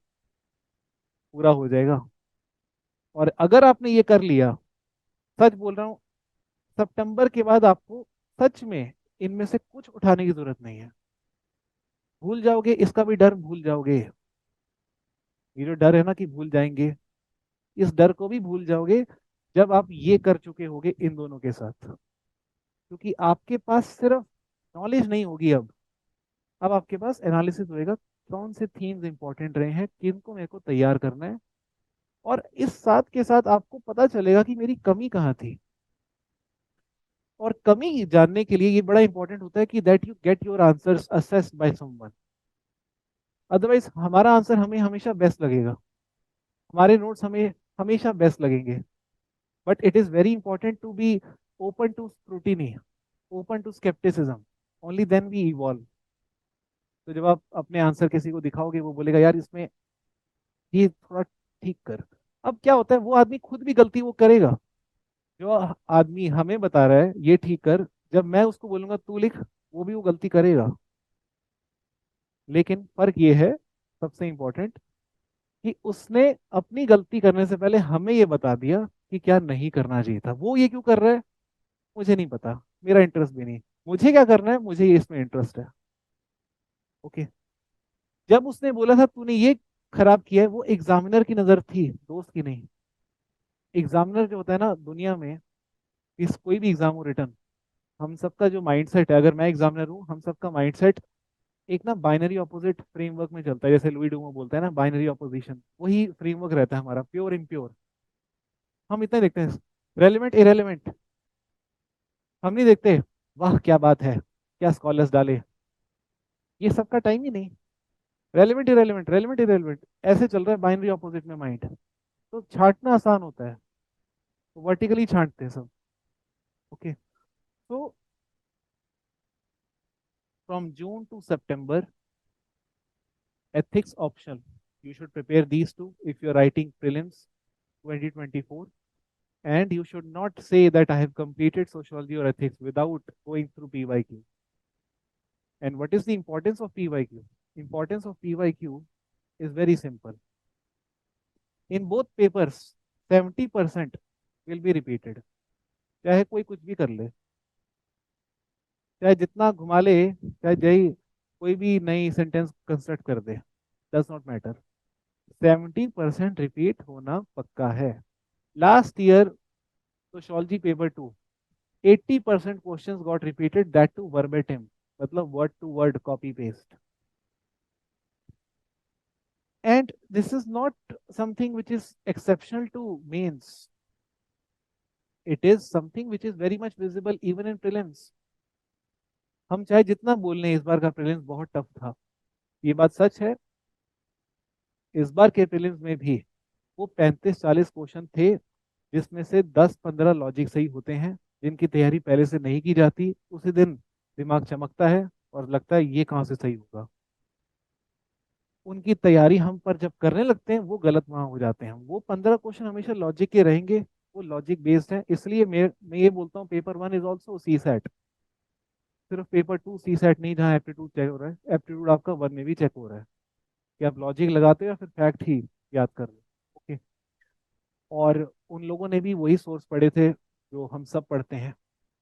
पूरा हो जाएगा। और अगर आपने ये कर लिया, सच बोल रहा हूँ, सितंबर के बाद आपको सच में इनमें से कुछ उठाने की जरूरत नहीं है। भूल जाओगे, इसका भी डर भूल जाओगे। ये जो डर है ना कि भूल जाएंगे, इस डर को भी भूल जाओगे जब आप ये कर चुके होगे इन दोनों के साथ। क्योंकि आपके पास सिर्फ नॉलेज नहीं होगी अब आपके पास एनालिसिस होएगा, कौन से थीम्स इंपॉर्टेंट रहे हैं, किनको मेरे को तैयार करना है। और इस साथ के साथ आपको पता चलेगा कि मेरी कमी कहाँ थी। और कमी जानने के लिए ये बड़ा इंपॉर्टेंट होता है कि that you get your answers assessed by someone. Otherwise हमारा आंसर हमें हमेशा बेस्ट लगेगा, हमारे नोट्स हमें हमेशा बेस्ट लगेंगे। But it is very important to be open to scrutiny, open to scepticism, only then we evolve. तो जब आप अपने आंसर किसी को दिखाओगे, वो बोलेगा यार इसमें ये थोड़ा ठीक कर। अब क्या होता है, वो आदमी खुद भी गलती वो करेगा। जो आदमी हमें बता रहा है ये ठीक कर, जब मैं उसको बोलूंगा तू लिख, वो भी वो गलती करेगा। लेकिन फर्क ये है, सबसे इंपॉर्टेंट, कि उसने अपनी गलती करने से पहले हमें ये बता दिया कि क्या नहीं करना चाहिए था। वो ये क्यों कर रहा है मुझे नहीं पता, मेरा इंटरेस्ट भी नहीं। मुझे क्या करना है, मुझे ये इसमें इंटरेस्ट है। ओके। जब उसने बोला था तूने ये खराब किया है, वो एग्जामिनर की नजर थी, दोस्त की नहीं। एग्जामिनर जो होता है ना दुनिया में, इस कोई भी एग्जाम हो रिटर्न, हम सबका जो माइंडसेट है, अगर मैं एग्जामिनर हूँ, हम सबका माइंडसेट एक ना बाइनरी ऑपोजिट फ्रेमवर्क में चलता है। जैसे लुई डूमो बोलता है ना, बाइनरी ऑपोजिशन, वही फ्रेमवर्क रहता है हमारा, प्योर इम्प्योर। हम इतना देखते हैं, रेलिवेंट इरेलीवेंट हम नहीं देखते। वाह क्या बात है, क्या स्कॉलर्स डाले, ये सबका टाइम ही नहीं। रेलिवेंट इरेलीवेंट, रेलिवेंट इरेलीवेंट, ऐसे चल रहा है बाइनरी ऑपोजिट में माइंड। तो छांटना आसान होता है, तो वर्टिकली छांटते हैं सब। ओके। तो from June to September, ethics optional, you should prepare these two if you are writing prelims 2024. And you should not say that I have completed sociology or ethics without going through PYQ. And what is the importance of PYQ? Importance of PYQ is very simple. In both papers, 70% will be repeated. चाहे कोई कुछ भी कर ले, चाहे जितना घुमा ले, चाहे जय कोई भी नई सेंटेंस कंस्ट्रक्ट कर दे, डज नॉट मैटर, 70% रिपीट होना पक्का है। Last year sociology paper 2, 80% questions got repeated, that too verbatim, मतलब word to word copy paste. And this is not something which is exceptional to mains. It is something which is very much visible even in prelims. हम चाहे जितना बोल लें इस बार का prelims बहुत tough था, ये बात सच है। इस बार के प्रीलिम्स में भी वो 35-40 क्वेश्चन थे, जिसमें से 10-15 लॉजिक सही होते हैं, जिनकी तैयारी पहले से नहीं की जाती, उसी दिन दिमाग चमकता है और लगता है ये कहाँ से सही होगा। उनकी तैयारी हम पर जब करने लगते हैं वो गलत वहां हो जाते हैं। वो 15 क्वेश्चन हमेशा लॉजिक के रहेंगे, वो लॉजिक बेस्ड है। इसलिए मैं ये बोलता हूँ paper 1 is also see set. सिर्फ पेपर 2 सी सेट नहीं जहाँ एप्टीट्यूड चेक हो रहा है, एप्टीट्यूड आपका 1 में भी चेक हो रहा है कि आप लॉजिक लगाते हो या फिर फैक्ट ही याद कर रहे हो। ओके। और उन लोगों ने भी वही सोर्स पढ़े थे जो हम सब पढ़ते हैं।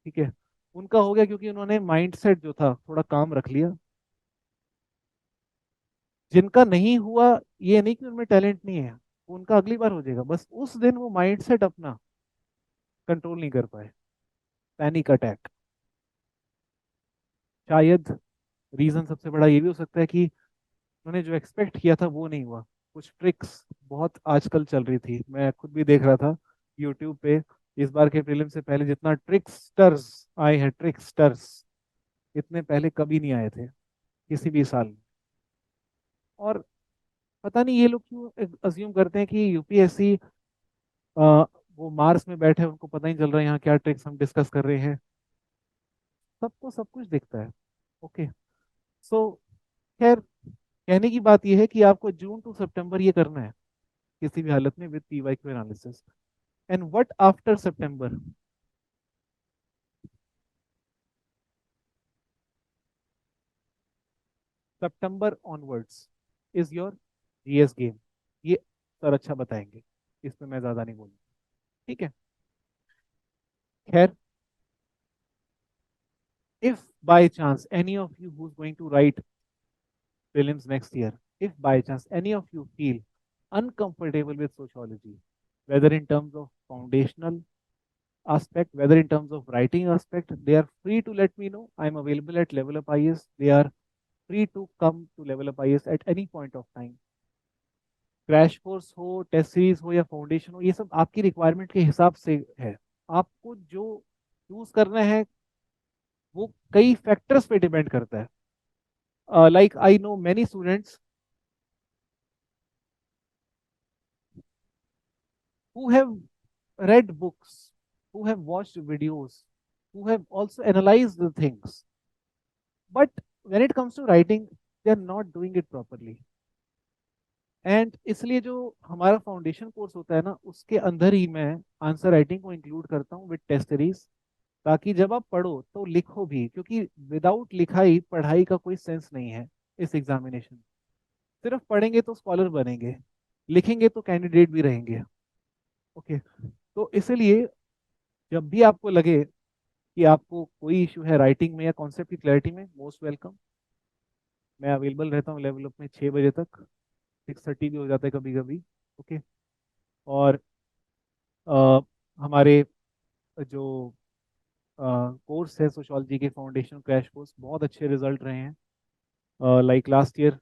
ठीक है। उनका हो गया क्योंकि उन्होंने माइंडसेट जो था थोड़ा काम रख लिया। जिनका नहीं हुआ, ये नहीं कि उनमें टैलेंट नहीं है, उनका अगली बार हो जाएगा, बस उस दिन वो माइंडसेट अपना कंट्रोल नहीं कर पाए। Panic attack. शायद रीजन सबसे बड़ा ये भी हो सकता है कि उन्होंने जो एक्सपेक्ट किया था वो नहीं हुआ। कुछ ट्रिक्स बहुत आजकल चल रही थी, मैं खुद भी देख रहा था यूट्यूब पे। इस बार के प्रीलिम से पहले जितना ट्रिक्सटर्स आए हैं, ट्रिक्सटर्स इतने पहले कभी नहीं आए थे किसी भी साल में। और पता नहीं ये लोग क्यों अज्यूम करते हैं कि यूपीएससी वो मार्स में बैठे हैं, उनको पता ही चल रहा है यहाँ क्या ट्रिक्स हम डिस्कस कर रहे हैं। सबको सब कुछ दिखता है। ओके। सो खैर, कहने की बात यह है कि आपको जून टू सितंबर ये करना है किसी भी हालत में with PYQ analysis. And what after September? September onwards is your GS game. ये सर अच्छा बताएंगे, इसमें मैं ज्यादा नहीं बोलूंगा। ठीक है। खैर, if by chance any of you who's going to write prelims next year, if by chance any of you feel uncomfortable with sociology, whether in terms of foundational aspect, whether in terms of writing aspect, they are free to let me know. I'm available at Level Up IS. They are free to come to Level Up IS at any point of time. Crash course हो, test series हो या foundation हो, ये सब आपकी requirement के हिसाब से है। आपको जो चूज करना है वो कई फैक्टर्स पे डिपेंड करता है। Like I know many students who have read books, who have watched videos, who have also analyzed the things. But when it comes to writing, they are not doing it properly. And इसलिए जो हमारा foundation course होता है ना, उसके अंदर ही मैं answer writing को इंक्लूड करता हूँ विद टेस्ट सीरीज, ताकि जब आप पढ़ो तो लिखो भी, क्योंकि विदाउट लिखाई पढ़ाई का कोई सेंस नहीं है इस एग्जामिनेशन। सिर्फ पढ़ेंगे तो स्कॉलर बनेंगे, लिखेंगे तो कैंडिडेट भी रहेंगे। ओके। तो इसलिए जब भी आपको लगे कि आपको कोई इशू है राइटिंग में या कॉन्सेप्ट की क्लैरिटी में, मोस्ट वेलकम। मैं अवेलेबल रहता हूँ लेवल अप में 6 बजे तक, 6:30 भी हो जाता है कभी कभी। ओके। और अ, हमारे जो कोर्स है सोशोलॉजी के फाउंडेशन क्रैश कोर्स, बहुत अच्छे रिजल्ट रहे हैं। लाइक लास्ट ईयर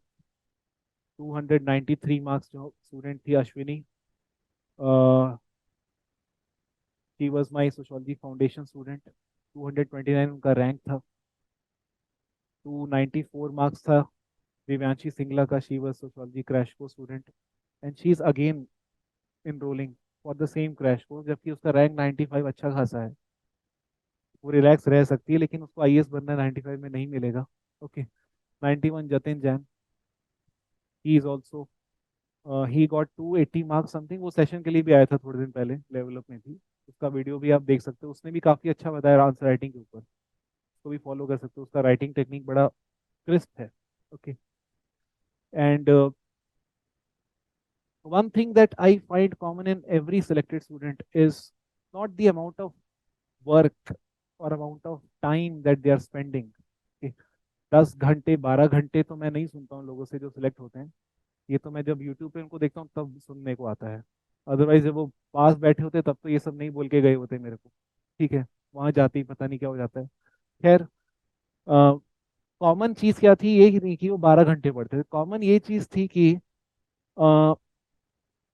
293 मार्क्स जो स्टूडेंट थी Ashwini, she was my sociology foundation student. 229 उनका रैंक था। 294 मार्क्स था दिव्यांशी सिंगला का, she was sociology crash course student, and she is again enrolling for the same crash course, जबकि उसका रैंक 95 अच्छा खासा है। वो रिलैक्स रह सकती है, लेकिन उसको आईएएस बनना 95 में नहीं मिलेगा। Okay. 91 Jatin Jain, he is also, he got 280 marks something. वो सेशन के लिए भी आया था थोड़े दिन पहले, लेवल अप में भी। उसका वीडियो भी आप देख सकते हो, उसने भी काफ़ी अच्छा बताया आंसर राइटिंग के ऊपर। उसको भी फॉलो कर सकते हो, उसका राइटिंग टेक्निक बड़ा क्रिस्प है। Okay. And one thing that I find common in every selected student is not the amount of work or amount of time that they are spending. Okay, 10 घंटे 12 घंटे तो मैं नहीं सुनता हूँ लोगों से जो सिलेक्ट होते हैं। ये तो मैं जब यूट्यूब पे उनको देखता हूँ तब सुनने को आता है। अदरवाइज जब वो पास बैठे होते तब तो ये सब नहीं बोल के गए होते मेरे को। ठीक है। वहां जाते ही पता नहीं क्या हो जाता है। खैर, कॉमन चीज क्या थी, ये नहीं कि वो 12 घंटे पढ़ते थे। कॉमन ये चीज थी कि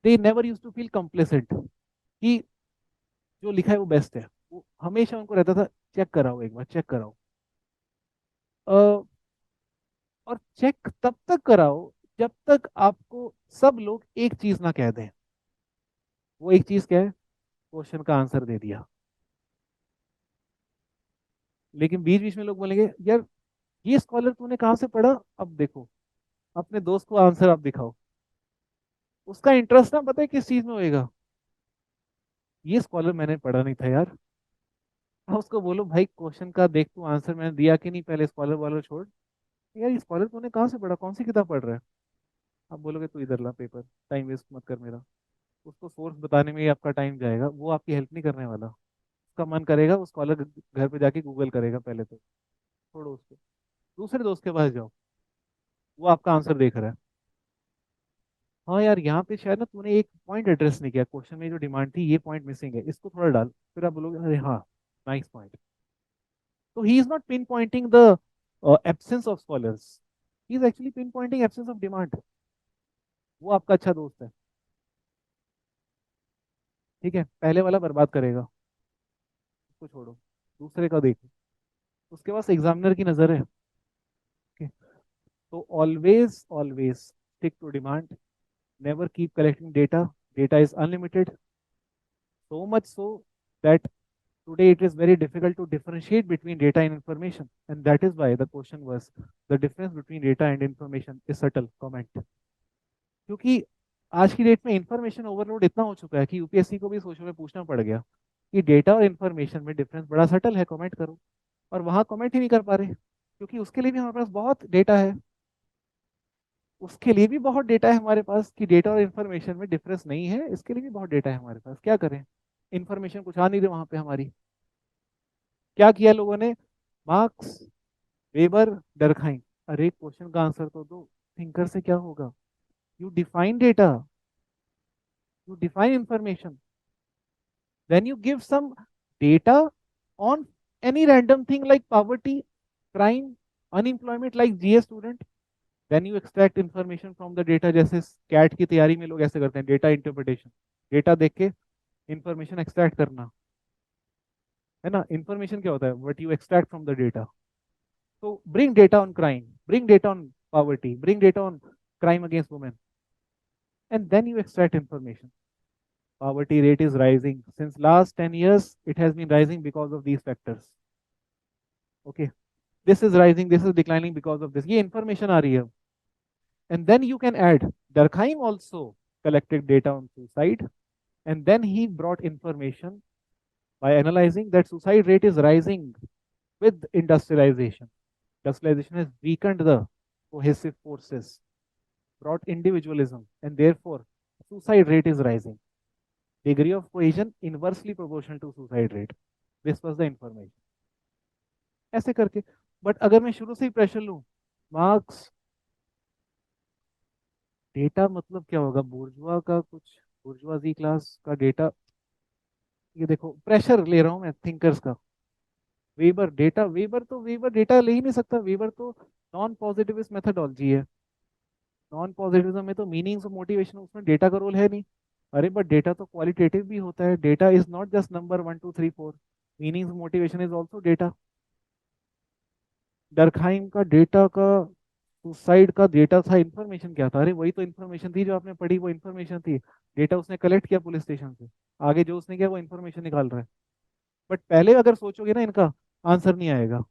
they never use to feel complacent कि जो लिखा है वो बेस्ट है। वो हमेशा उनको रहता था चेक कराओ, एक बार चेक कराओ। अ, और चेक तब तक कराओ जब तक आपको सब लोग एक चीज ना कह दें। वो एक चीज क्या है? क्वेश्चन का आंसर दे दिया। लेकिन बीच बीच में लोग बोलेंगे यार ये स्कॉलर तूने कहाँ से पढ़ा? अब देखो, अपने दोस्त को आंसर आप दिखाओ, उसका इंटरेस्ट ना पता है किस चीज में होएगा, ये स्कॉलर मैंने पढ़ा नहीं था यार। अब उसको बोलो भाई क्वेश्चन का देख तू आंसर मैंने दिया कि नहीं, पहले स्कॉलर वाला छोड़, यार ये स्कॉलर तूने कहाँ से पढ़ा, कौन सी किताब पढ़ रहा है? आप बोलोगे तू इधर ला पेपर, टाइम वेस्ट मत कर मेरा। उसको सोर्स बताने में ही आपका टाइम जाएगा, वो आपकी हेल्प नहीं करने वाला। उसका मन करेगा वो स्कॉलर घर पे जाके गूगल करेगा पहले तो, छोड़ो उसको, दूसरे दोस्त के पास जाओ, वो आपका आंसर देख रहा है। हाँ यार यहाँ पे शायद ना तूने एक पॉइंट एड्रेस नहीं किया, क्वेश्चन में जो डिमांड थी ये पॉइंट मिसिंग है, इसको थोड़ा डाल, फिर आप बोलोगे अरे हाँ, नाइस पॉइंट। तो he is not pin pointing the absence of scholars, he is actually pin pointing absence of demand. वो आपका अच्छा दोस्त है। ठीक है, पहले वाला बर्बाद करेगा, उसको छोड़ो, दूसरे का देखो, उसके पास एग्जामिनर की नजर है। Okay? तो always always stick to demand, never keep collecting data. Data is unlimited, so much so that today it is very difficult to differentiate between data and information. And that is why the question was the difference between data and information is subtle comment. क्योंकि आज की date में information overload इतना हो चुका है कि UPSC को भी सोचो में पूछना पड़ गया कि डेटा और इंफॉर्मेशन में डिफरेंस बड़ा सटल है, कमेंट करो। और वहां कमेंट ही नहीं कर पा रहे, क्योंकि उसके लिए भी हमारे पास बहुत डेटा है, उसके लिए भी बहुत डेटा है हमारे पास कि डेटा और इन्फॉर्मेशन में डिफरेंस नहीं है, इसके लिए भी बहुत डेटा है हमारे पास, क्या करें? इन्फॉर्मेशन कुछ आ नहीं रही वहां पे हमारी। क्या किया लोगों ने? मार्क्स, वेबर, डरखाइन, अरे क्वेश्चन का आंसर तो दो, थिंकर से क्या होगा? You define data, you define information, then you give some data on any random thing like poverty, crime, unemployment like GS student, then you extract information from the data. जैसे CAT की तैयारी में लोग ऐसे करते हैं, डेटा इंटरप्रिटेशन, डेटा देख के इंफॉर्मेशन एक्सट्रैक्ट करना, है ना? इंफॉर्मेशन क्या होता है? What you extract from the data. तो bring data on crime, bring data on poverty, bring data on crime against women, and then you extract information. Poverty rate is rising since last 10 years, it has been rising because of these factors. Okay, this is rising, this is declining because of this, ये information आ रही है। And then you can add Durkheim also collected data on suicide, and then he brought information by analyzing that suicide rate is rising with industrialization. Industrialization has weakened the cohesive forces, brought individualism, and therefore suicide rate is rising. Degree of cohesion inversely proportional to suicide rate. This was the information. ऐसे करके, but अगर मैं शुरू से ही pressure लूं, marks, data मतलब क्या होगा? बुर्जुआ का कुछ, बुर्जुआजी क्लास का डेटा, ये देखो प्रेशर ले रहा हूं मैं थिंकर्स का। वेबर डेटा, वेबर तो वेबर डेटा ले ही नहीं सकता, वेबर तो नॉन पॉजिटिविस्ट मेथडोलॉजी है। नॉन पॉजिटिविज्म में तो मीनिंग्स और मोटिवेशन, उसमें डेटा का रोल है नहीं। अरे बट डेटा तो क्वालिटेटिव भी होता है, data is not just number 1 2 3 4, meanings motivation is also data. Durkheim का डेटा का, सुसाइड का डेटा था, इंफॉर्मेशन क्या था? अरे वही तो इंफॉर्मेशन थी जो आपने पढ़ी, वो इंफॉर्मेशन थी। डेटा उसने कलेक्ट किया पुलिस स्टेशन से, आगे जो उसने किया वो इंफॉर्मेशन निकाल रहा है। बट पहले अगर सोचोगे ना इनका, आंसर नहीं आएगा,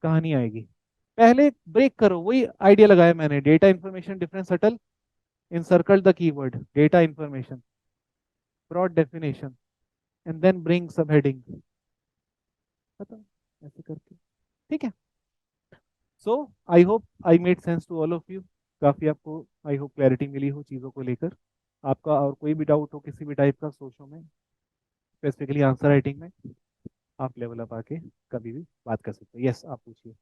कहानी आएगी। पहले ब्रेक करो, वही आइडिया लगाया मैंने, data information difference subtle, encircle the keyword data information, broad definition, and then bring subheading, खत्म, ऐसे करके। ठीक है, so I hope I made sense to all of you, काफी आपको आई होप क्लैरिटी मिली हो चीजों को लेकर। आपका और कोई भी डाउट हो किसी भी टाइप का सोचो में, स्पेसिफिकली आंसर राइटिंग में, आप लेवल अप आके कभी भी बात कर सकते हो। यस, आप पूछिए।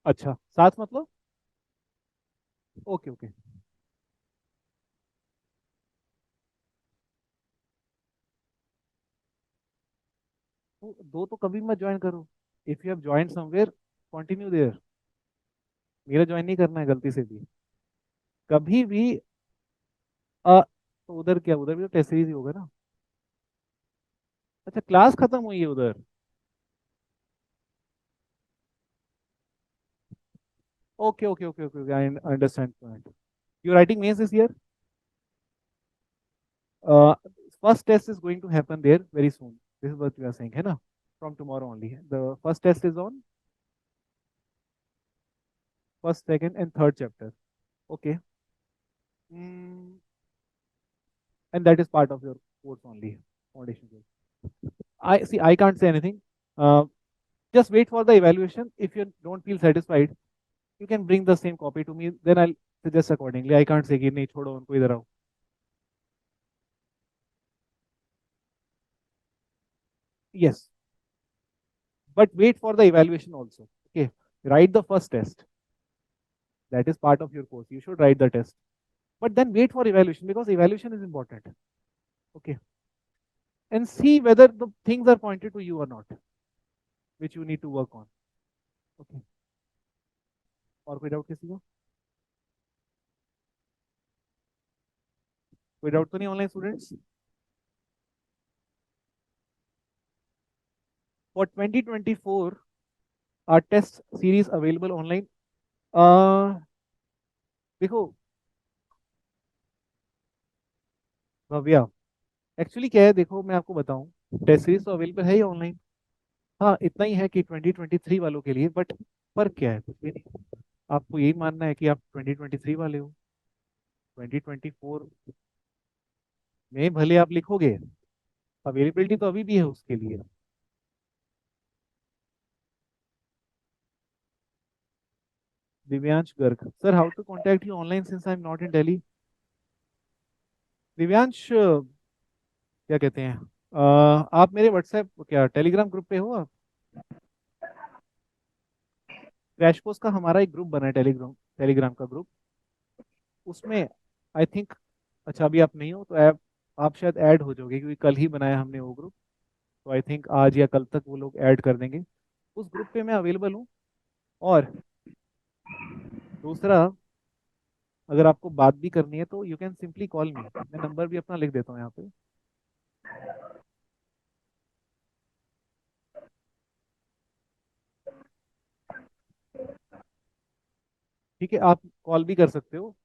अच्छा, साथ मतलब? Okay okay. तो दो तो कभी मत ज्वाइन करो, if you have join somewhere, continue there. मेरा ज्वाइन नहीं करना है गलती से भी, कभी भी। तो उधर क्या, उधर भी तो टेस्ट सीरीज ही होगा ना? अच्छा, क्लास खत्म हुई है उधर? Okay okay okay okay, I understand point. You're writing mains this year. Uh, First test is going to happen there very soon. This is what you are saying, है ना? From tomorrow only. The first test is on first, second, and third chapter. Okay. Mm, and that is part of your course only, foundation course. I see. I can't say anything. Uh, just wait for the evaluation. If you don't feel satisfied, you can bring the same copy to me. Then I'll suggest accordingly. I can't say कि नहीं छोड़ो उनको इधर आओ. Yes, but wait for the evaluation also. Okay, write the first test. That is part of your course. You should write the test. But then wait for evaluation because evaluation is important. Okay, and see whether the things are pointed to you or not, which you need to work on. Okay. और कोई doubt किसी को? कोई doubt तो नहीं online students? For 2024, our test series available online. देखो Bhavya, actually क्या है, देखो मैं आपको बताऊं, टेस्ट सीरीज तो अवेलेबल है ही ऑनलाइन. हाँ, इतना ही है कि 2023 वालों के लिए, बट फर्क क्या है? कुछ भी नहीं. आपको यही मानना है कि आप 2023 वाले हो. 2024 में भले आप लिखोगे, अवेलेबिलिटी तो अभी भी है उसके लिए. Divyansh Garg sir, how to contact you online since I am not in Delhi? Divyansh क्या कहते हैं, आप मेरे व्हाट्सएप क्या टेलीग्राम ग्रुप पे हो आप? क्रैश कोर्स का हमारा एक ग्रुप बना है, टेलीग्राम टेलीग्राम का ग्रुप. उसमें आई थिंक, अच्छा अभी आप नहीं हो तो आप शायद ऐड हो जाओगे क्योंकि कल ही बनाया हमने वो ग्रुप. तो आई थिंक आज या कल तक वो लोग ऐड कर देंगे. उस ग्रुप पे मैं अवेलेबल हूँ. और दूसरा, अगर आपको बात भी करनी है तो यू कैन सिंपली कॉल मी. मैं नंबर भी अपना लिख देता हूँ यहाँ पे. ठीक है, आप कॉल भी कर सकते हो.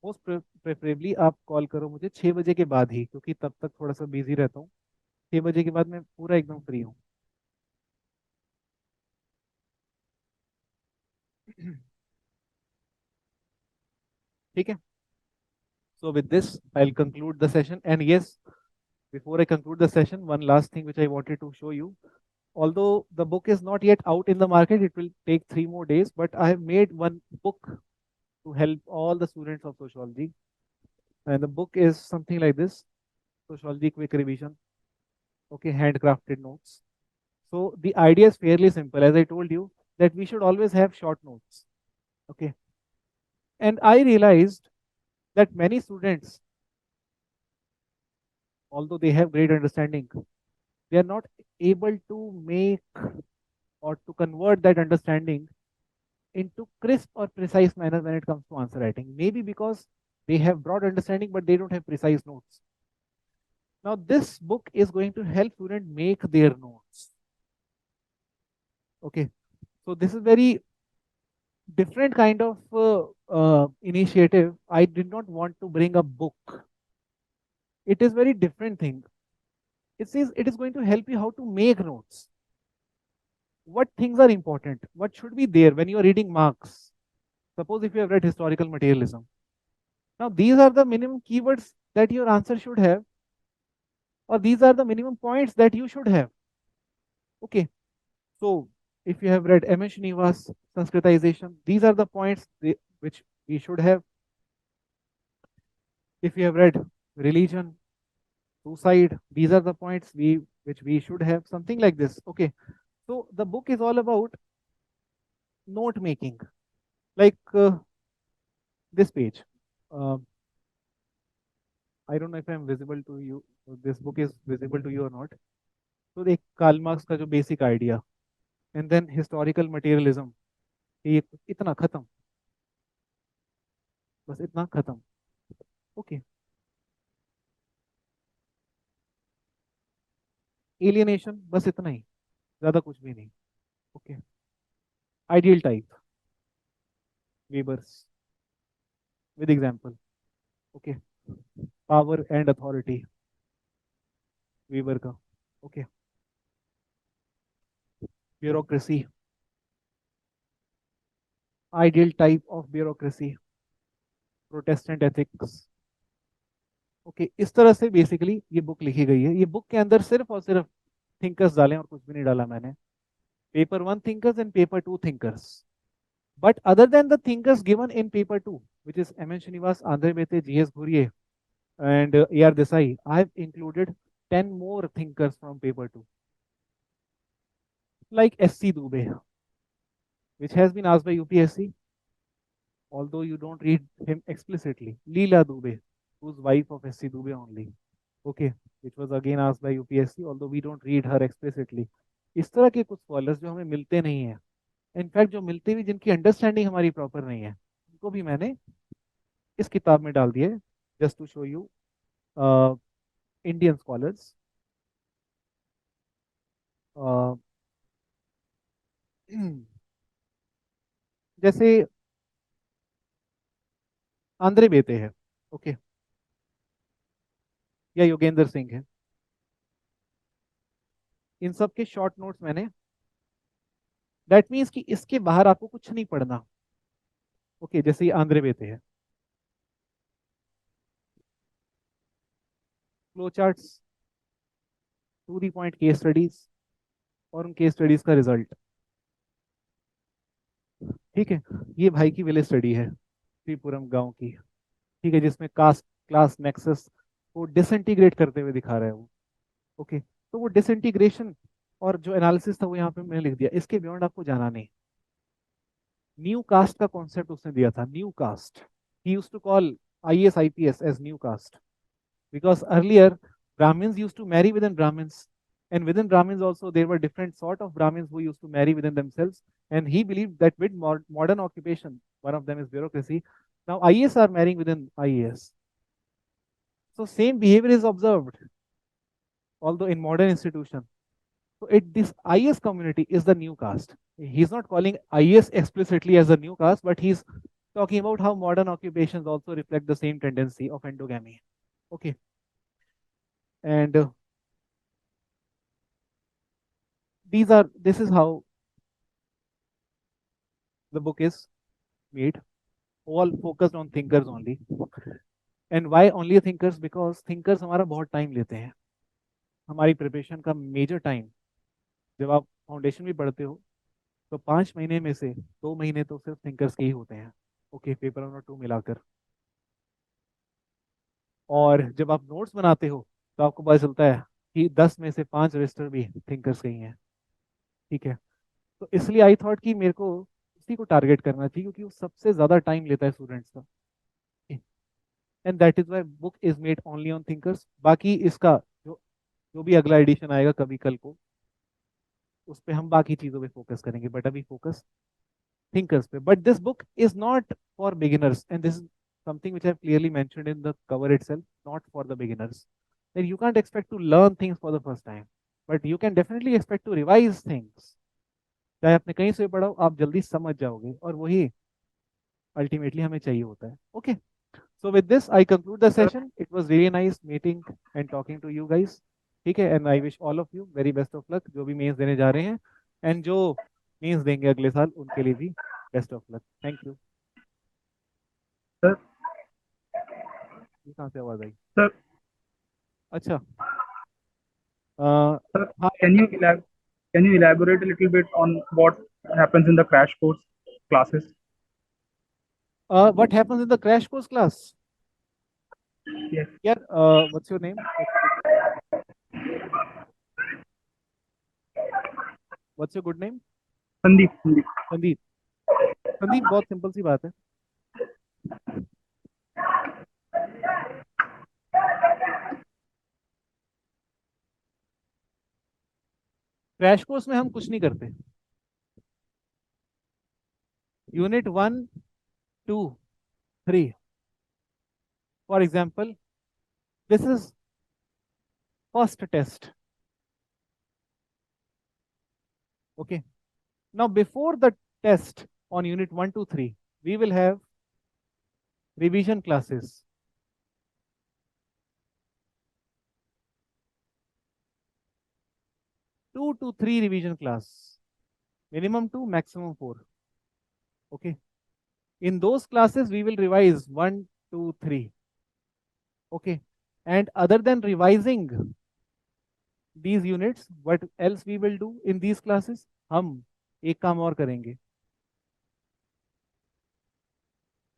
मोस्ट प्रेफरेबली आप कॉल करो मुझे 6 बजे के बाद ही, क्योंकि तब तक थोड़ा सा बिजी रहता हूँ. 6 बजे के बाद मैं पूरा एकदम फ्री हूँ. ठीक है. So with this, I'll conclude the session. And yes, before I conclude the session, one last thing which I wanted to show you. Although the book is not yet out in the market, it will take 3 more days, but I have made one book to help all the students of sociology. And the book is something like this: Sociology Quick Revision. Okay, handcrafted notes. So the idea is fairly simple. As I told you, that we should always have short notes. Okay. And I realized that many students, although they have great understanding, they are not able to make or to convert that understanding into crisp or precise manner when it comes to answer writing. Maybe because they have broad understanding but they don't have precise notes. Now this book is going to help students make their notes. Okay, so this is very different kind of initiative. I did not want to bring a book. It is very different thing. It says it is going to help you how to make notes. What things are important? What should be there when you are reading Marx? Suppose if you have read historical materialism. Now these are the minimum keywords that your answer should have, or these are the minimum points that you should have. Okay. So if you have read M.S. Srinivas, Sanskritization, these are the points which we should have. If you have read Religion, Suicide, these are the points which we should have, something like this. Okay. So the book is all about note making, like this page. Uh, I don't know if I'm visible to you. This book is visible to you or not. तो देख, Karl Marx का जो basic idea, and then historical materialism, ये इतना खत्म, बस इतना खत्म. ओके. एलियनेशन, बस इतना ही, ज्यादा कुछ भी नहीं. Okay. Ideal type, Weber's, with example. Okay, power and authority Weber का। Okay, bureaucracy, ideal type of bureaucracy, Protestant ethics. Okay, इस तरह से बेसिकली ये बुक लिखी गई है। ये बुक के अंदर सिर्फ और सिर्फ थिंकर्स डाले और कुछ भी नहीं डाला मैंने। Paper one thinkers and paper two thinkers. But other than the thinkers given in paper two, which is M.N. Srinivas, Andre Mete, G.S. Ghurye, and A.R. Desai, I have included 10 more thinkers from paper two, like S.C. Dubey, which has been asked by UPSC, although you don't read him explicitly. Leela Dubey, who's wife of S.C. Dubey only, okay, which was again asked by UPSC, although we don't read her explicitly. इस तरह के कुछ scholars जो हमें मिलते नहीं है, in fact जो मिलते भी, जिनकी अंडरस्टैंडिंग हमारी प्रॉपर नहीं है, उनको भी मैंने इस किताब में डाल दिया है, just to show you Indian scholars. जैसे आंद्रे बेते हैं, ओके, या योगेंद्र सिंह है, इन सब के शॉर्ट नोट्स मैंने, दैट मीन्स कि इसके बाहर आपको कुछ नहीं पढ़ना। ओके, जैसे ये आंद्रे बेते हैं, flow charts, to the point case studies, और उन केस स्टडीज का रिजल्ट। ठीक है, ये भाई की विलेज स्टडी है त्रिपुरम गांव की, ठीक है, जिसमें कास्ट क्लास नेक्सस को डिसइंटीग्रेट करते हुए दिखा रहा है वो। ओके, तो वो डिसइंटीग्रेशन और जो एनालिसिस था वो यहाँ पे मैंने लिख दिया, इसके बियॉन्ड आपको जाना नहीं। न्यू कास्ट का कॉन्सेप्ट उसने दिया था, new caste. He used to call IAS IPS as new caste, because earlier Brahmins used to marry within Brahmins, and within Brahmins also there were different sort of Brahmins who used to marry within themselves, and he believed that with modern occupation, one of them is bureaucracy, now IAS are marrying within IAS, so same behavior is observed although in modern institution. So it, this IAS community is the new caste. He's not calling IAS explicitly as a new caste, but he's talking about how modern occupations also reflect the same tendency of endogamy. Okay, and this is how the book is made, all focused on thinkers only. And why only thinkers? Because thinkers हमारा बहुत time लेते हैं, हमारी preparation का major time. जब आप foundation भी पढ़ते हो तो 5 महीने में से 2 महीने तो सिर्फ थिंकर्स के ही होते हैं, ओके, पेपर 1 और 2 मिलाकर। और जब आप नोट्स बनाते हो तो आपको पता चलता है कि 10 में से 5 रजिस्टर भी थिंकर्स के ही हैं। ठीक है, तो इसलिए आई थॉट कि मेरे को उसी को टारगेट करना चाहिए, क्योंकि वो सबसे ज्यादा टाइम लेता है स्टूडेंट्स का, and that is why book is made only on thinkers. बाकी इसका जो जो भी अगला एडिशन आएगा कभी कल को, उस पर हम बाकी चीजों पे फोकस करेंगे, बट अभी फोकस thinkers पे। But this book is not for beginners, and this is something which I have clearly mentioned in the cover itself, not for the beginners. That you can't expect to learn things for the first time, but you can definitely expect to revise things. चाहे आपने कहीं से पढ़ा हो, आप जल्दी समझ जाओगे, और वही अल्टीमेटली हमें चाहिए होता है। Okay, so with this I conclude the Sir, session. It was really nice meeting and talking to you guys. ठीक है, and I wish all of you very best of luck, जो भी मेंस देने जा रहे हैं, and जो mains देंगे अगले साल उनके लिए भी best of luck. Thank you. sir, ये कहाँ से आवाज आई? sir, अच्छा, sir, हाँ, can you elaborate a little bit on what happens in the crash course classes? What happens in the crash course class? Yes, यार, what's your name? What's your good name? Sandeep. Sandeep. Sandeep. Sandeep, बहुत simple सी बात है। Crash course में हम कुछ नहीं करते। Unit 1, 2, 3, for example, this is first test. Okay, now before the test on unit 1, 2, 3, we will have revision classes, 2 to 3 revision class, minimum 2, maximum 4. Okay, in those classes we will revise 1, 2, 3. Okay, and other than revising these units, what else we will do in these classes? हम एक काम और करेंगे,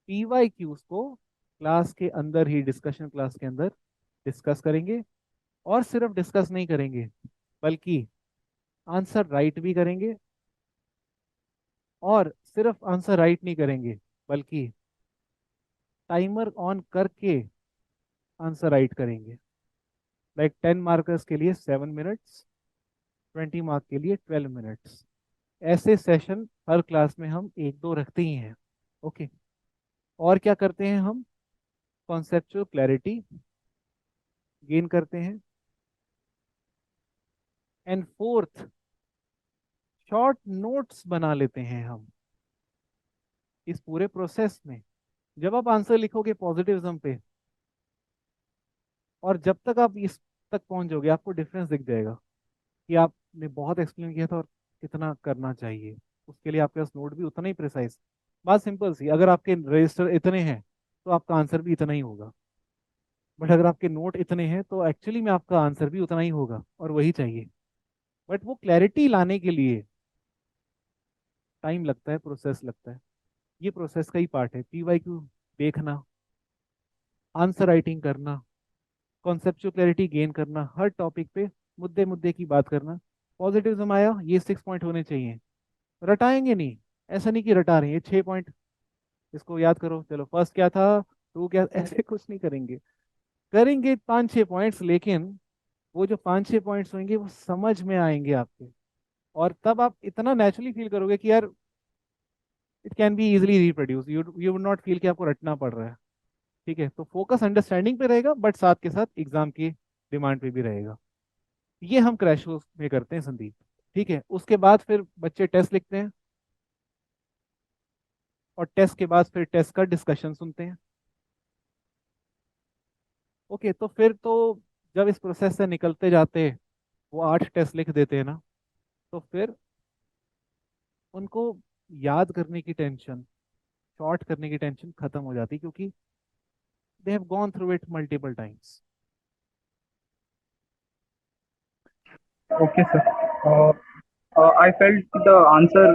PYQs को class के अंदर ही, discussion class के अंदर डिस्कस करेंगे, और सिर्फ डिस्कस नहीं करेंगे बल्कि आंसर राइट भी करेंगे, और सिर्फ आंसर राइट नहीं करेंगे बल्कि टाइमर ऑन करके आंसर राइट करेंगे। लाइक 10 मार्कर्स के लिए 7 मिनट्स, 20 मार्क के लिए 12 मिनट्स। ऐसे सेशन हर क्लास में हम एक दो रखते ही हैं। ओके, और क्या करते हैं हम? कॉन्सेप्चुअल क्लैरिटी गेन करते हैं। एंड फोर्थ, शॉर्ट नोट्स बना लेते हैं हम इस पूरे प्रोसेस में। जब आप आंसर लिखोगे पॉजिटिविज्म पे, और जब तक आप इस तक पहुंच जाओगे, आपको डिफरेंस दिख जाएगा कि आपने बहुत एक्सप्लेन किया था और कितना करना चाहिए। उसके लिए आपके पास नोट भी उतना ही प्रिसाइज। बात सिंपल सी, अगर आपके रजिस्टर इतने हैं तो आपका आंसर भी इतना ही होगा, बट अगर आपके नोट इतने हैं तो एक्चुअली में आपका आंसर भी उतना ही होगा, और वही चाहिए। बट वो क्लैरिटी लाने के लिए टाइम लगता है, प्रोसेस लगता है। ये प्रोसेस का ही पार्ट है, PYQ देखना, आंसर राइटिंग करना, कॉन्सेप्चुअल क्लैरिटी गेन करना, हर टॉपिक पे मुद्दे मुद्दे की बात करना। पॉजिटिविज्म आया, ये 6 पॉइंट होने चाहिए, रटाएंगे नहीं। ऐसा नहीं कि रटा रहे हैं 6 पॉइंट, इसको याद करो, चलो फर्स्ट क्या था, टू क्या, ऐसे कुछ नहीं करेंगे। करेंगे 5-6 पॉइंट्स, लेकिन वो जो 5-6 पॉइंट्स होंगे वो समझ में आएंगे आपके, और तब आप इतना नेचुरली फील करोगे कि यार it can be easily reproduce, you would not feel कि आपको रटना पड़ रहा है। ठीक है, तो फोकस अंडरस्टैंडिंग पे रहेगा, बट साथ के साथ एग्जाम की डिमांड पे भी रहेगा। ये हम क्रैश कोर्स में करते हैं संदीप। ठीक है, उसके बाद फिर बच्चे टेस्ट लिखते हैं, और टेस्ट के बाद फिर टेस्ट का डिस्कशन सुनते हैं। ओके, तो फिर तो जब इस प्रोसेस से निकलते जाते, वो 8 टेस्ट लिख देते हैं ना, तो फिर उनको याद करने की टेंशन, शॉर्ट करने की टेंशन खत्म हो जाती, क्योंकि they have gone through it multiple times. Okay, sir. Uh, I felt the answer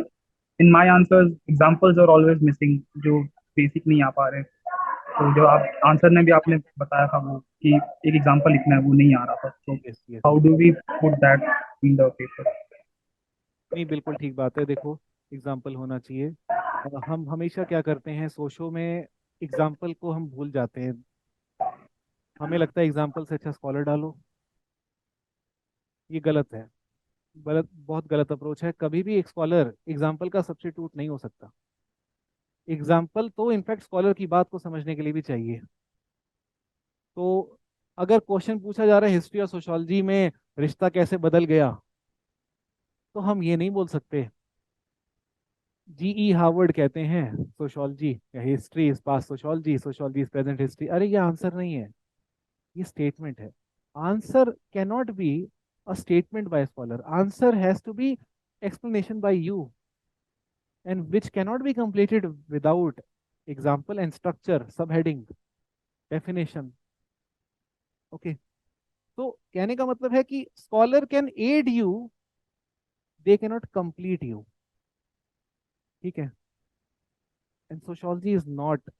in my answers examples are always missing जो बेसिक नहीं आ पा रहे। तो जो आप आंसर में भी आपने बताया था वो कि एक एग्जांपल लिखना है, वो नहीं आ रहा था। तो yes yes, how do we put that in the paper? नहीं बिल्कुल ठीक बात है। देखो, एग्जाम्पल होना चाहिए। हम हमेशा क्या करते हैं सोशो में, एग्जाम्पल को हम भूल जाते हैं। हमें लगता है एग्जाम्पल से अच्छा स्कॉलर डालो। ये गलत है, गलत, बहुत गलत अप्रोच है। कभी भी एक स्कॉलर एग्जाम्पल का सब्स्टिट्यूट नहीं हो सकता। एग्जाम्पल तो इनफैक्ट स्कॉलर की बात को समझने के लिए भी चाहिए। तो अगर क्वेश्चन पूछा जा रहा है हिस्ट्री और सोशोलॉजी में रिश्ता कैसे बदल गया, तो हम ये नहीं बोल सकते GE हार्वर्ड कहते हैं सोशोलॉजी या history is past sociology, sociology is present history. अरे ये आंसर नहीं है, ये स्टेटमेंट है। Answer can not be a statement by scholar, answer has to be explanation by you, and which cannot be completed without example and structure, subheading, definition. Okay, तो कहने का मतलब है कि scholar can add you, they can not complete you. ठीक है, and sociology is not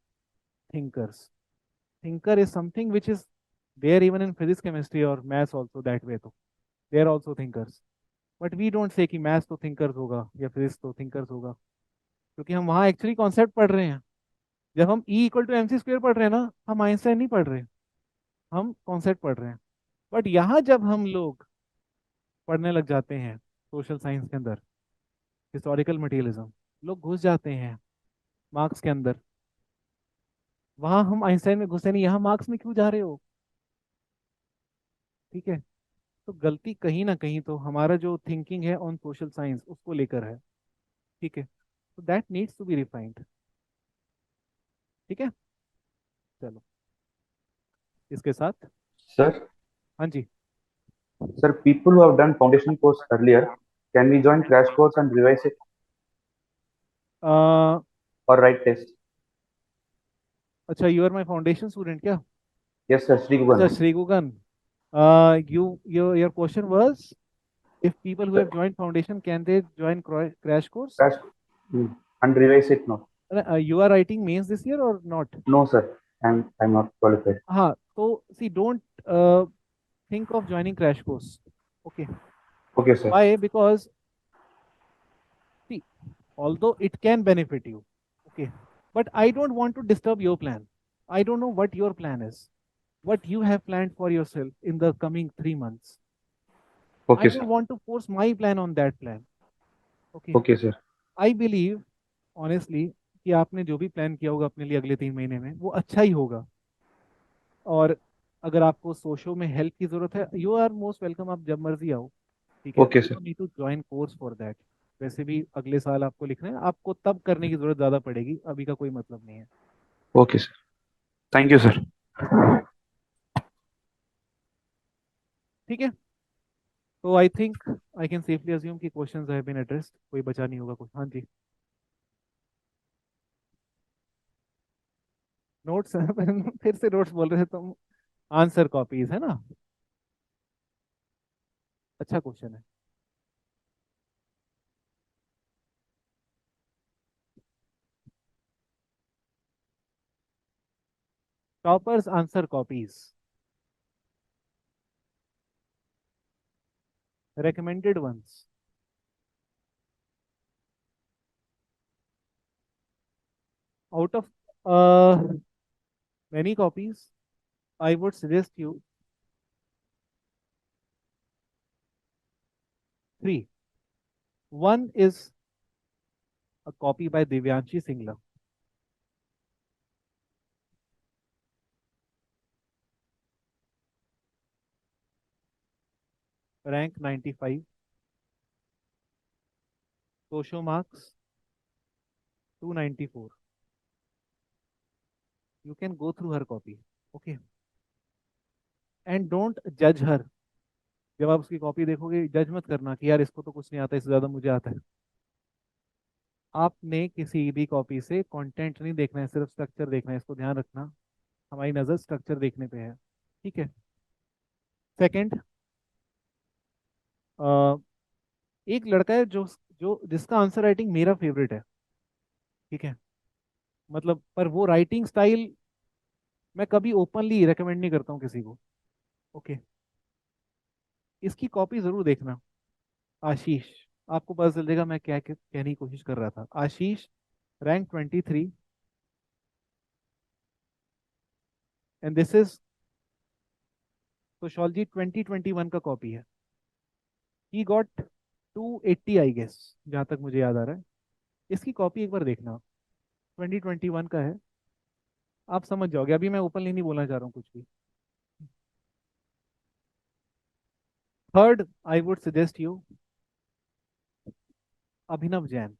thinkers. thinker is something which is there even in physics, chemistry or maths also, that way तो they are also thinkers, but we don't say कि maths तो thinkers होगा या physics तो thinkers होगा, क्योंकि हम वहाँ एक्चुअली कॉन्सेप्ट पढ़ रहे हैं। जब हम E = mc² पढ़ रहे हैं ना, हम आइंस्टाइन नहीं पढ़ रहे, हम कॉन्सेप्ट पढ़ रहे हैं। बट यहाँ जब हम लोग पढ़ने लग जाते हैं सोशल साइंस के अंदर, हिस्टोरिकल मटेरियलिज्म, लोग घुस जाते हैं मार्क्स के अंदर। वहां हम आइंस्टाइन में घुसे नहीं, यहाँ मार्क्स में क्यों जा रहे हो? ठीक है, तो गलती कहीं ना कहीं तो हमारा जो थिंकिंग है ऑन सोशल साइंस उसको लेकर है। ठीक है, तो that needs to be refined. ठीक है, चलो इसके साथ। सर हाँ जी। Sir, people who have done foundation course earlier, can we join crash course and revise it uh, or write test? अच्छा, you are my foundation student क्या? Yes, sir. Sri अच्छा, Gugan. Shri Gugan, your question was, if people who have Sir, joined foundation, can they join crash course? crash and revise it now. You are writing mains this year or not? No, sir. I'm not qualified. हाँ, तो see, don't think of joining crash course. Okay. Okay, sir. Why? Because see, although it can benefit you, okay, but I don't want to disturb your plan. I don't know what your plan is, what you have planned for yourself in the coming 3 months. I Okay, sir. don't want to force my plan on that plan. Okay. Okay, sir. I believe honestly कि आपने जो भी plan किया होगा अपने लिए अगले 3 महीने में वो अच्छा ही होगा। और अगर आपको सोशो में हेल्प की जरूरत है, यू आर मोस्ट वेलकम, आप जब मर्जी आओ। ठीक है, Okay, you sir. Don't need to join course for that. वैसे भी अगले साल आपको लिखना है, आपको तब करने की जरूरत ज्यादा पड़ेगी, अभी का कोई मतलब नहीं है। Okay, sir. Thank you, sir. ठीक है, तो I think I can safely assume कि क्वेश्चंस हैव बीन एड्रेस्ड, कोई बचा नहीं होगा कुछ। हाँ जी, नोट्स फिर से नोट्स बोल रहे थे तुम, आंसर कॉपीज है ना? अच्छा क्वेश्चन है। Toppers answer copies, recommended ones, out of many copies, I would suggest you three. One is a copy by Divyanshi Singla, rank 95, social marks 294. You can go through her copy, okay, and don't judge her. जब आप उसकी copy देखोगे, जज मत करना कि यार इसको तो कुछ नहीं आता, इससे ज्यादा मुझे आता है। आपने किसी भी कॉपी से कंटेंट नहीं देखना है, सिर्फ स्ट्रक्चर देखना है, इसको ध्यान रखना। हमारी नजर स्ट्रक्चर देखने पे है, ठीक है। सेकंड, एक लड़का है जो जो जिसका आंसर राइटिंग मेरा फेवरेट है, ठीक है, मतलब पर वो राइटिंग स्टाइल मैं कभी ओपनली रेकमेंड नहीं करता हूँ किसी को, ओके। इसकी कॉपी जरूर देखना, आशीष। आपको पता चल जाएगा मैं क्या कहने की कोशिश कर रहा था। Ashish, rank 23, and this is sociology 2021 का कॉपी है। ही गॉट 280 आई गेस, जहाँ तक मुझे याद आ रहा है। इसकी कॉपी एक बार देखना, 2021 का है, आप समझ जाओगे। अभी मैं ओपनली नहीं बोलना चाह रहा हूँ कुछ भी। Third, I would suggest you Abhinav Jain,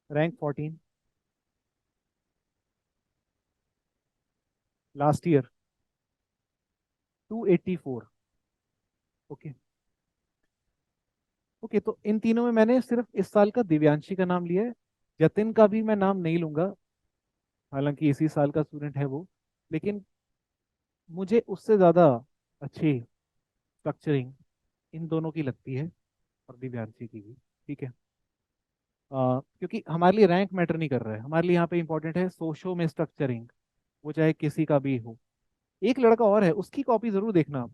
rank 14, last year 284, okay. Okay, तो इन तीनों में मैंने सिर्फ इस साल का दिव्यांशी का नाम लिया है। जतिन का भी मैं नाम नहीं लूंगा, हालांकि इसी साल का स्टूडेंट है वो, लेकिन मुझे उससे ज़्यादा अच्छी स्ट्रक्चरिंग इन दोनों की लगती है, और दिव्यांशी की भी, ठीक है। क्योंकि हमारे लिए रैंक मैटर नहीं कर रहा है, हमारे लिए यहाँ पे इंपॉर्टेंट है सोशो में स्ट्रक्चरिंग, वो चाहे किसी का भी हो। एक लड़का और है, उसकी कॉपी जरूर देखना आप।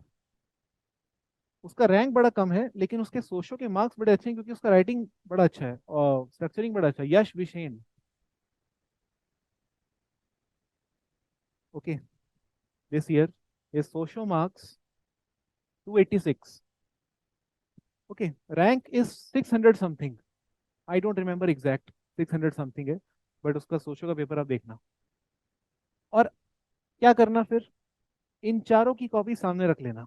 उसका रैंक बड़ा कम है, लेकिन उसके सोशो के मार्क्स बड़े अच्छे हैं, क्योंकि उसका राइटिंग बड़ा अच्छा है और स्ट्रक्चरिंग बड़ा अच्छा है। Yash Vishen, okay, this year his social marks 286, okay, rank is 600 something, I don't remember exact, 600 something है, बट उसका सोशो का पेपर आप देखना। और क्या करना फिर, इन चारों की कॉपी सामने रख लेना,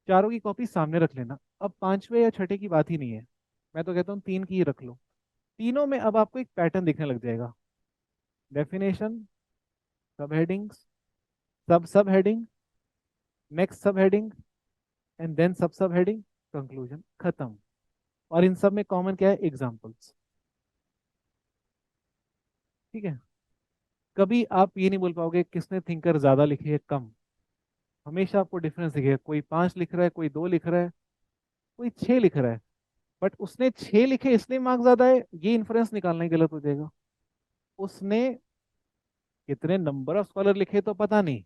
चारों की कॉपी सामने रख लेना। अब पांचवे या छठे की बात ही नहीं है, मैं तो कहता हूँ तीन की ही रख लो। तीनों में अब आपको एक पैटर्न दिखने लग जाएगा। डेफिनेशन, सब हेडिंग्स, सब हेडिंग, नेक्स्ट सब हेडिंग, एंड देन सब हेडिंग, कंक्लूजन, खत्म। और इन सब में कॉमन क्या है? एग्जाम्पल्स। ठीक है। कभी आप ये नहीं बोल पाओगे किसने थिंकर ज्यादा लिखी है कम। हमेशा आपको डिफरेंस दिखेगा, कोई 5 लिख रहा है, कोई 2 लिख रहा है, कोई 6 लिख रहा है। बट उसने 6 लिखे इसलिए मार्क्स ज्यादा है, ये इन्फ्रेंस निकालना ही गलत हो जाएगा। उसने कितने नंबर ऑफ स्कॉलर लिखे तो पता नहीं,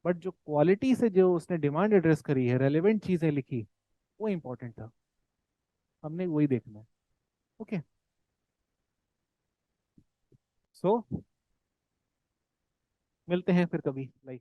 बट जो क्वालिटी से जो उसने डिमांड एड्रेस करी है, रेलेवेंट चीजें लिखी, वो इंपॉर्टेंट था। हमने वही देखना है। ओके। सो मिलते हैं फिर कभी, लाइक